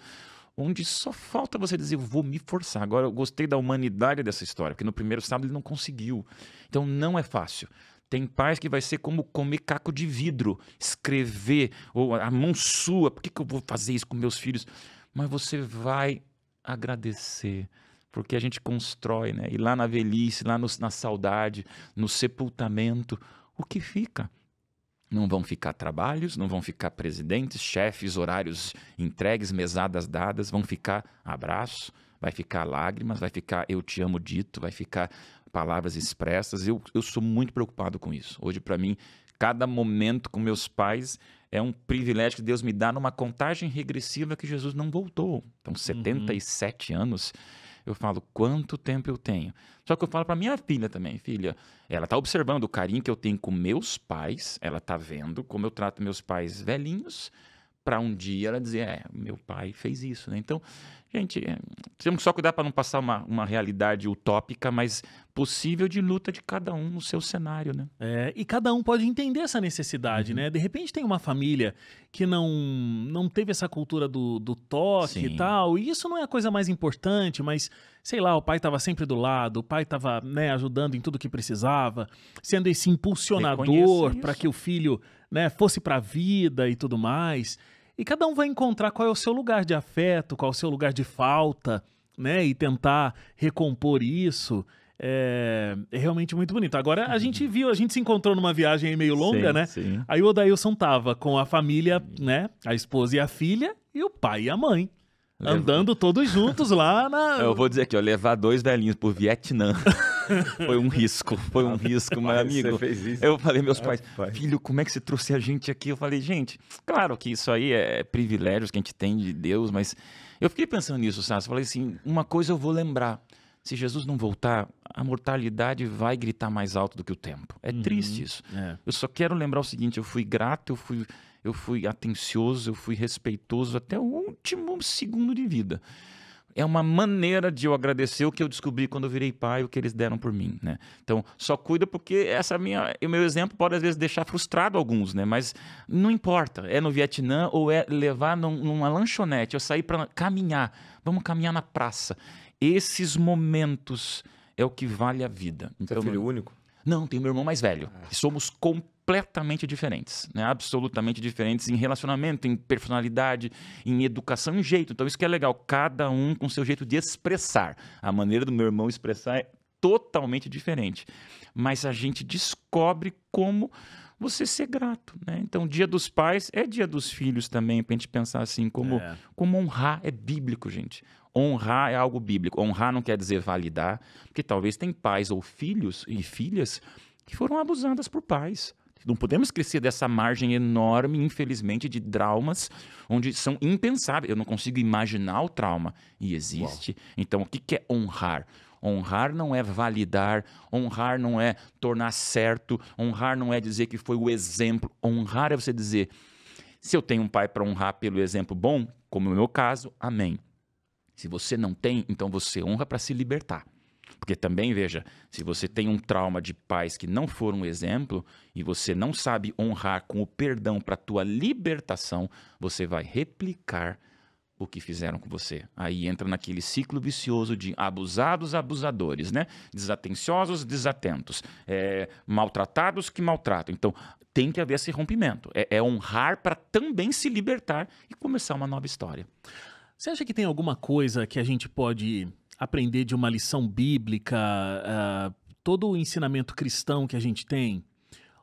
onde só falta você dizer, eu vou me forçar. Agora, eu gostei da humanidade dessa história, porque no primeiro sábado ele não conseguiu. Então, não é fácil. Tem pais que vai ser como comer caco de vidro, escrever, ou a mão sua, por que eu vou fazer isso com meus filhos? Mas você vai agradecer, porque a gente constrói, né? E lá na velhice, lá na saudade, no sepultamento, o que fica? Não vão ficar trabalhos, não vão ficar presidentes, chefes, horários entregues, mesadas dadas, vão ficar abraço, vai ficar lágrimas, vai ficar eu te amo dito, vai ficar palavras expressas. Eu sou muito preocupado com isso. Hoje, para mim, cada momento com meus pais é um privilégio que Deus me dá numa contagem regressiva que Jesus não voltou. Então, 77 anos, eu falo, quanto tempo eu tenho? Só que eu falo para minha filha também, filha, ela está observando o carinho que eu tenho com meus pais, ela está vendo como eu trato meus pais velhinhos, para um dia ela dizer, meu pai fez isso, né? Então, gente, temos que só cuidar para não passar uma realidade utópica, mas possível de luta de cada um no seu cenário, né? E cada um pode entender essa necessidade, né? De repente tem uma família que não teve essa cultura do toque e tal, e isso não é a coisa mais importante, mas, sei lá, o pai estava sempre do lado, o pai estava, né, ajudando em tudo que precisava, sendo esse impulsionador para que o filho, né, fosse para a vida e tudo mais. E cada um vai encontrar qual é o seu lugar de afeto, qual é o seu lugar de falta, né? E tentar recompor isso. É realmente muito bonito. Agora, a gente se encontrou numa viagem aí meio longa, né? Sim. Aí o Odailson tava com a família, né? A esposa e a filha, e o pai e a mãe. Andando todos juntos lá na... Eu vou dizer aqui, levar 2 velhinhos pro Vietnã foi um risco, meu amigo. Você fez isso? Eu falei, meus pais, filho, como é que você trouxe a gente aqui? Eu falei, gente, claro que isso aí é privilégios que a gente tem de Deus, mas eu fiquei pensando nisso, sabe? Eu falei assim, uma coisa eu vou lembrar, se Jesus não voltar, a mortalidade vai gritar mais alto do que o tempo. É triste isso. Eu só quero lembrar o seguinte, eu fui grato, eu fui atencioso, eu fui respeitoso até o último segundo de vida. É uma maneira de eu agradecer o que eu descobri quando eu virei pai, o que eles deram por mim, né? Então, só cuida porque o meu exemplo pode às vezes deixar frustrado alguns, né? Mas não importa, é no Vietnã ou é levar numa lanchonete, eu sair para caminhar, vamos caminhar na praça. Esses momentos é o que vale a vida. Então, você é filho único? Não, tenho meu irmão mais velho. Somos completamente diferentes, né? Absolutamente diferentes em relacionamento, em personalidade, em educação, em jeito. Então isso que é legal, cada um com seu jeito de expressar. A maneira do meu irmão expressar é totalmente diferente. Mas a gente descobre como você ser grato, né? Então, Dia dos Pais é Dia dos Filhos também, pra gente pensar assim, como honrar é bíblico, gente. Honrar é algo bíblico. Honrar não quer dizer validar, porque talvez tem pais ou filhos e filhas que foram abusadas por pais. Não podemos esquecer dessa margem enorme, infelizmente, de traumas onde são impensáveis. Eu não consigo imaginar o trauma. E existe. Então, o que é honrar? Honrar não é validar, honrar não é tornar certo, honrar não é dizer que foi o exemplo. Honrar é você dizer, se eu tenho um pai para honrar pelo exemplo bom, como no meu caso, amém. Se você não tem, então você honra para se libertar. Porque também, veja, se você tem um trauma de pais que não foram um exemplo e você não sabe honrar com o perdão para a tua libertação, você vai replicar o que fizeram com você. Aí entra naquele ciclo vicioso de abusados, abusadores, né? Desatenciosos, desatentos, maltratados que maltratam. Então, tem que haver esse rompimento. É honrar para também se libertar e começar uma nova história. Você acha que tem alguma coisa que a gente pode aprender de uma lição bíblica, todo o ensinamento cristão que a gente tem?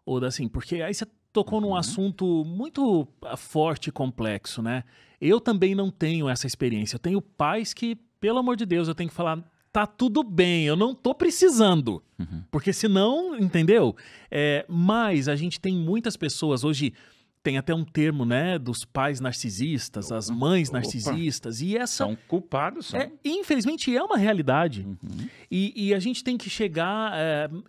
Ou assim, porque aí você tocou num assunto muito forte e complexo, né? Eu também não tenho essa experiência. Eu tenho pais que, pelo amor de Deus, eu tenho que falar, tá tudo bem, eu não tô precisando. Porque senão, entendeu? Mas a gente tem muitas pessoas hoje. Tem até um termo, né, dos pais narcisistas, as mães narcisistas, e essa... São culpados, são. Infelizmente, é uma realidade. E a gente tem que chegar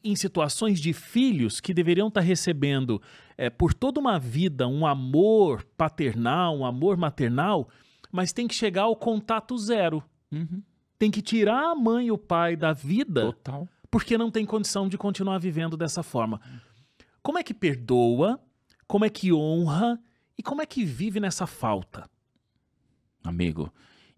em situações de filhos que deveriam estar recebendo, por toda uma vida, um amor paternal, um amor maternal, mas tem que chegar ao contato zero. Tem que tirar a mãe e o pai da vida, Total. porque não tem condição de continuar vivendo dessa forma. Como é que perdoa? Como é que honra e como é que vive nessa falta? Amigo,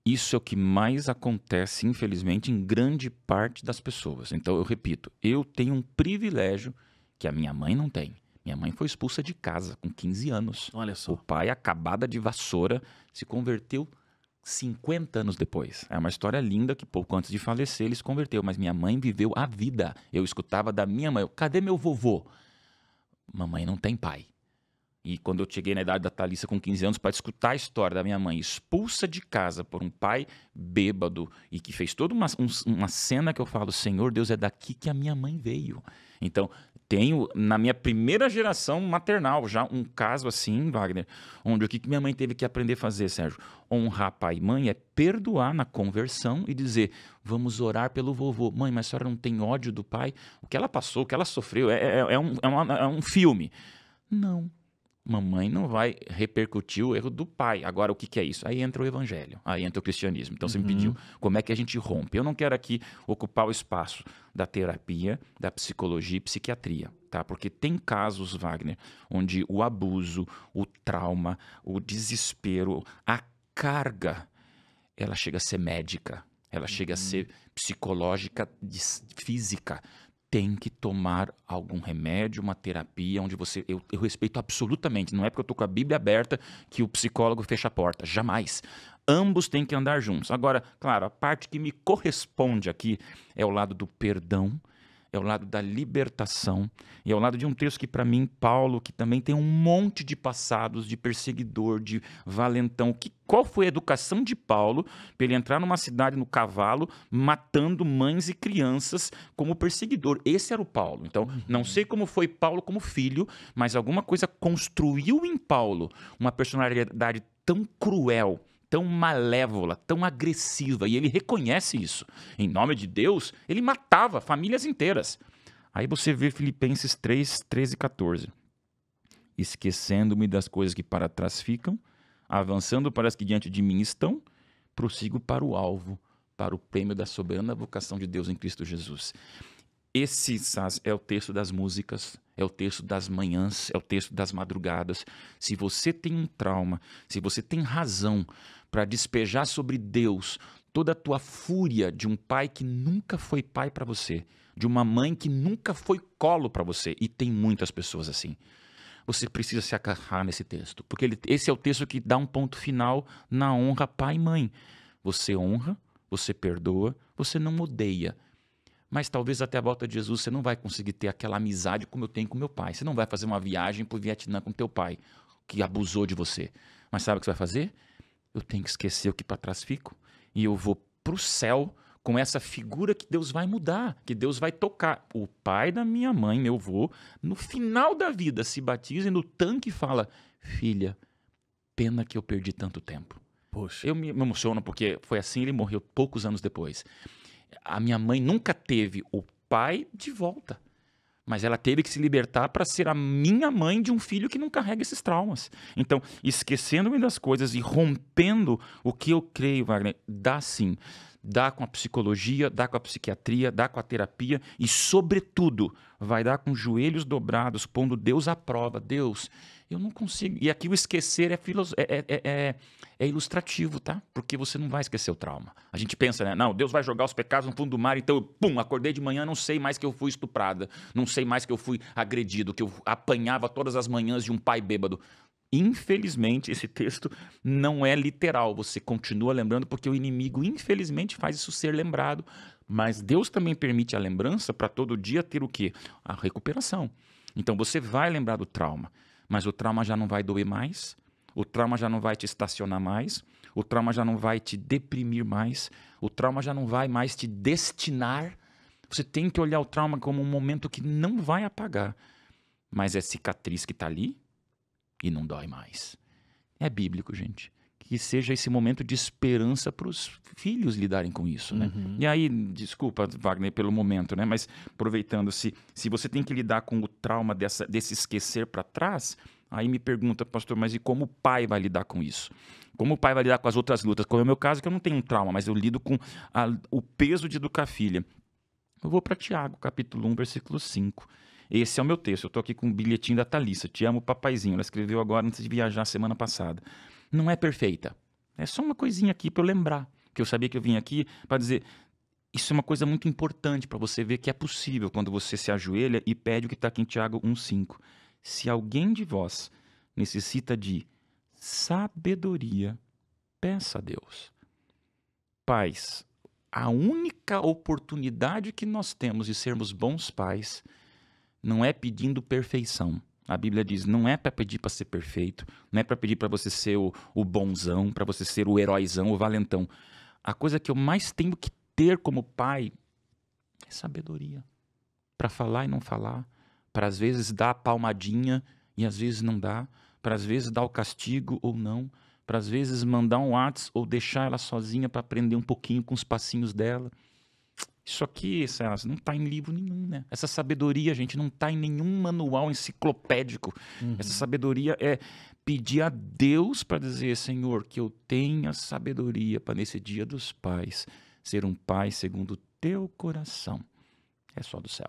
isso é o que mais acontece, infelizmente, em grande parte das pessoas. Então, eu repito, eu tenho um privilégio que a minha mãe não tem. Minha mãe foi expulsa de casa com 15 anos. Olha só. O pai, acabada de vassoura, se converteu 50 anos depois. É uma história linda que pouco antes de falecer ele se converteu, mas minha mãe viveu a vida. Eu escutava da minha mãe, cadê meu vovô? Mamãe não tem pai. E quando eu cheguei na idade da Thalissa com 15 anos para escutar a história da minha mãe expulsa de casa por um pai bêbado e que fez toda uma cena que eu falo, Senhor Deus, é daqui que a minha mãe veio. Então, tenho na minha primeira geração maternal já um caso assim, Wagner, onde o que minha mãe teve que aprender a fazer, Sérgio? Honrar pai e mãe é perdoar na conversão e dizer, vamos orar pelo vovô. Mãe, mas a senhora não tem ódio do pai? O que ela passou, o que ela sofreu, é um filme. Não. Mamãe não vai repercutir o erro do pai. Agora, o que é isso? Aí entra o evangelho, aí entra o cristianismo. Então, você me pediu como é que a gente rompe. Eu não quero aqui ocupar o espaço da terapia, da psicologia e psiquiatria, tá? Porque tem casos, Wagner, onde o abuso, o trauma, o desespero, a carga, ela chega a ser médica, ela chega a ser psicológica, física. Tem que tomar algum remédio, uma terapia, onde eu respeito absolutamente. Não é porque eu estou com a Bíblia aberta que o psicólogo fecha a porta. Jamais. Ambos têm que andar juntos. Agora, claro, a parte que me corresponde aqui é o lado do perdão, é o lado da libertação, e é o lado de um texto que, para mim, Paulo, que também tem um monte de passados de perseguidor, de valentão. Qual foi a educação de Paulo para ele entrar numa cidade no cavalo, matando mães e crianças como perseguidor? Esse era o Paulo. Então, não sei como foi Paulo como filho, mas alguma coisa construiu em Paulo uma personalidade tão cruel, tão malévola, tão agressiva, e ele reconhece isso. Em nome de Deus, ele matava famílias inteiras. Aí você vê Filipenses 3, 13 e 14. Esquecendo-me das coisas que para trás ficam, avançando para as que diante de mim estão, prossigo para o alvo, para o prêmio da soberana vocação de Deus em Cristo Jesus. Esse, Saz, é o texto das músicas, é o texto das manhãs, é o texto das madrugadas. Se você tem um trauma, se você tem razão para despejar sobre Deus toda a tua fúria de um pai que nunca foi pai para você, de uma mãe que nunca foi colo para você, e tem muitas pessoas assim, você precisa se agarrar nesse texto, porque esse é o texto que dá um ponto final na honra pai e mãe. Você honra, você perdoa, você não odeia. Mas talvez até a volta de Jesus você não vai conseguir ter aquela amizade como eu tenho com meu pai. Você não vai fazer uma viagem para o Vietnã com teu pai, que abusou de você. Mas sabe o que você vai fazer? Eu tenho que esquecer o que para trás fico. E eu vou para o céu com essa figura que Deus vai mudar, que Deus vai tocar. O pai da minha mãe, meu avô, no final da vida se batiza e no tanque fala, filha, pena que eu perdi tanto tempo. Poxa. Eu me emociono porque foi assim, ele morreu poucos anos depois. A minha mãe nunca teve o pai de volta. Mas ela teve que se libertar para ser a minha mãe de um filho que não carrega esses traumas. Então, esquecendo-me das coisas e rompendo o que eu creio, Wagner, dá sim. Dá com a psicologia, dá com a psiquiatria, dá com a terapia e, sobretudo, vai dar com os joelhos dobrados, pondo Deus à prova. Deus, eu não consigo. E aqui o esquecer é ilustrativo, tá? Porque você não vai esquecer o trauma. A gente pensa, né? Não, Deus vai jogar os pecados no fundo do mar, então eu, pum, acordei de manhã, não sei mais que eu fui estuprada, não sei mais que eu fui agredido, que eu apanhava todas as manhãs de um pai bêbado. Infelizmente, esse texto não é literal. Você continua lembrando porque o inimigo, infelizmente, faz isso ser lembrado. Mas Deus também permite a lembrança para todo dia ter o quê? A recuperação. Então, você vai lembrar do trauma, mas o trauma já não vai doer mais, o trauma já não vai te estacionar mais, o trauma já não vai te deprimir mais, o trauma já não vai mais te destinar. Você tem que olhar o trauma como um momento que não vai apagar, mas é cicatriz que está ali, e não dói mais. É bíblico, gente. Que seja esse momento de esperança para os filhos lidarem com isso, né? Uhum. E aí, desculpa, Wagner, pelo momento, né? Mas aproveitando, se você tem que lidar com o trauma desse esquecer para trás, aí me pergunta, pastor, mas e como o pai vai lidar com isso? Como o pai vai lidar com as outras lutas? Como é o meu caso, que eu não tenho um trauma, mas eu lido com o peso de educar a filha. Eu vou para Tiago, capítulo 1, versículo 5. Esse é o meu texto. Eu estou aqui com um bilhetinho da Thalissa. Te amo, papaizinho. Ela escreveu agora antes de viajar semana passada. Não é perfeita. É só uma coisinha aqui para eu lembrar. Que eu sabia que eu vim aqui para dizer... Isso é uma coisa muito importante para você ver que é possível quando você se ajoelha e pede o que está aqui em Tiago 1,5. Se alguém de vós necessita de sabedoria, peça a Deus. Pais, a única oportunidade que nós temos de sermos bons pais... não é pedindo perfeição. A Bíblia diz, não é para pedir para ser perfeito, não é para pedir para você ser o bonzão, para você ser o heróizão, o valentão. A coisa que eu mais tenho que ter como pai é sabedoria. Para falar e não falar, para às vezes dar a palmadinha e às vezes não dá, para às vezes dar o castigo ou não, para às vezes mandar um WhatsApp ou deixar ela sozinha para aprender um pouquinho com os passinhos dela. Isso aqui, Celso, não está em livro nenhum, né? Essa sabedoria, gente, não está em nenhum manual enciclopédico. Uhum. Essa sabedoria é pedir a Deus para dizer, Senhor, que eu tenha sabedoria para nesse dia dos pais ser um pai segundo o teu coração. É só do céu.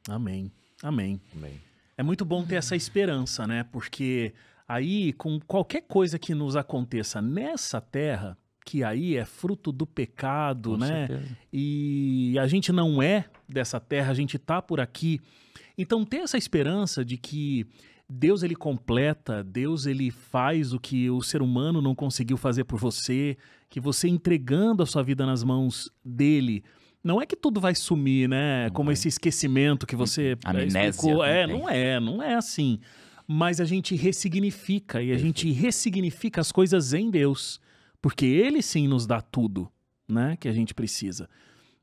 Amém. Amém. Amém. É muito bom ter essa esperança, né? Porque aí, com qualquer coisa que nos aconteça nessa terra... que aí é fruto do pecado, Com né? certeza. E a gente não é dessa terra, a gente tá por aqui. Então ter essa esperança de que Deus ele completa, Deus ele faz o que o ser humano não conseguiu fazer por você, que você entregando a sua vida nas mãos dele, não é que tudo vai sumir, né? Como esse esquecimento que você Amnésia, explicou. não tem. Não é assim. Mas a gente ressignifica e a gente ressignifica as coisas em Deus. Porque ele sim nos dá tudo, né, que a gente precisa.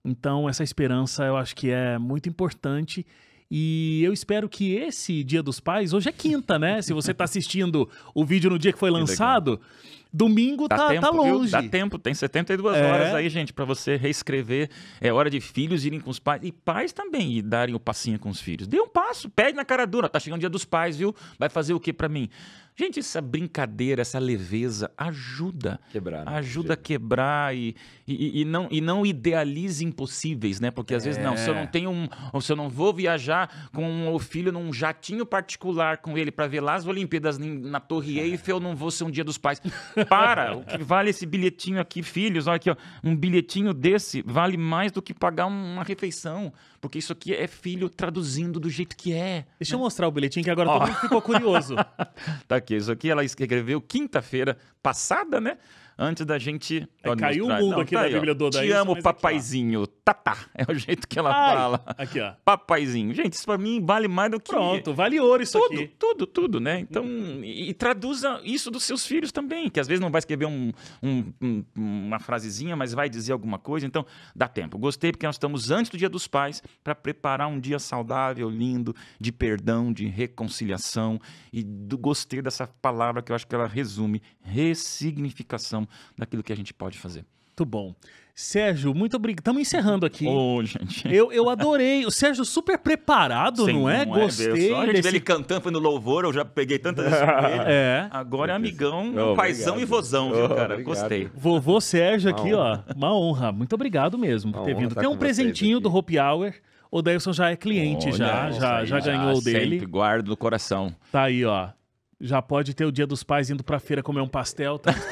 Então essa esperança eu acho que é muito importante e eu espero que esse Dia dos Pais, hoje é quinta, né? Se você está assistindo o vídeo no dia que foi lançado, domingo Dá tempo, tá longe. Viu? Dá tempo, tem 72 horas aí, gente, para você reescrever. É hora de filhos irem com os pais. E pais também ir darem o passinho com os filhos. Dê um passo, pede na cara dura. Tá chegando o Dia dos Pais, viu? Vai fazer o que para mim? Gente, essa brincadeira, essa leveza ajuda. Quebrar, né? Ajuda a quebrar e não idealize impossíveis, né? Porque às vezes, não, se eu não tenho se eu não vou viajar com o filho num jatinho particular com ele para ver lá as Olimpíadas na Torre Eiffel, eu não vou ser um Dia dos Pais. Para! O que vale esse bilhetinho aqui, filhos? Olha aqui, ó, um bilhetinho desse vale mais do que pagar uma refeição. Porque isso aqui é filho traduzindo do jeito que é. Deixa eu mostrar o bilhetinho que agora todo mundo ficou curioso. Tá aqui, isso aqui ela escreveu quinta-feira passada, né? Antes da gente... Caiu o mundo aqui da Bíblia do Odaílson. Te amo, papaizinho. Tatá. É o jeito que ela fala. Aqui, ó. Papaizinho. Gente, isso pra mim vale mais do que... Pronto, vale ouro isso aqui. Tudo, né? Então, e traduza isso dos seus filhos também, que às vezes não vai escrever uma frasezinha, mas vai dizer alguma coisa. Então, dá tempo. Gostei porque nós estamos antes do Dia dos Pais para preparar um dia saudável, lindo, de perdão, de reconciliação. E gostei dessa palavra que eu acho que ela resume ressignificação daquilo que a gente pode fazer. Muito bom. Sérgio, muito obrigado. Estamos encerrando aqui. Ô, gente. Eu adorei. O Sérgio super preparado, Sim, não é? Gostei Só a gente vê desse... ele cantando, foi no louvor, eu já peguei tantas vezes com ele. É. Agora é amigão, Oh, paizão obrigado. e vozão, viu, Oh, cara? obrigado. Gostei. Vovô Sérgio Uma aqui, ó. Uma honra. Muito obrigado mesmo por Uma ter honra vindo. estar Tem um com vocês presentinho aqui. do Hope Hour. O Dailson já é cliente, Olha, já isso aí, ganhou o dele. Sempre guardo no coração. Tá aí, ó. Já pode ter o Dia dos Pais indo pra feira comer um pastel. Traz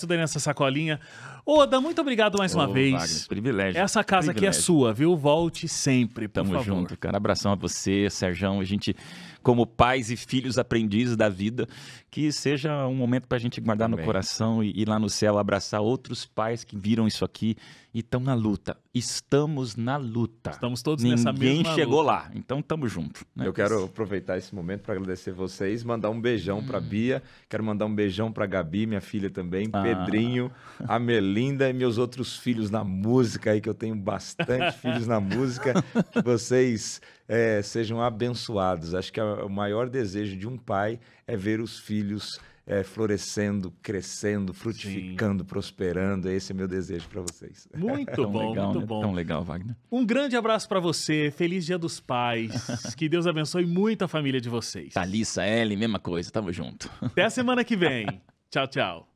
tudo aí nessa sacolinha. Oda, muito obrigado mais uma Ô, vez. Wagner, privilégio. Essa casa aqui é Privilégio. sua, viu? Volte sempre, por Tamo favor. junto, cara. Abração a você, Serjão. A gente, como pais e filhos aprendizes da vida, que seja um momento pra gente guardar no Amém. coração e ir lá no céu abraçar outros pais que viram isso aqui e estão na luta. Estamos na luta. Estamos todos nessa Ninguém mesma chegou luta. lá, então tamo junto. Né? Eu quero aproveitar esse momento para agradecer vocês, mandar um beijão para Bia, quero mandar um beijão para Gabi, minha filha também, Pedrinho, a Melinda e meus outros filhos na música aí, que eu tenho bastante filhos na música, que vocês sejam abençoados. Acho que o maior desejo de um pai é ver os filhos florescendo, crescendo, frutificando, prosperando. Esse é meu desejo para vocês. Muito Tão bom, legal, muito né? bom. Tão legal, Wagner. Um grande abraço pra você. Feliz Dia dos Pais. Que Deus abençoe muito a família de vocês. Thalissa, Ellen, mesma coisa, tamo junto. Até a semana que vem. Tchau, tchau.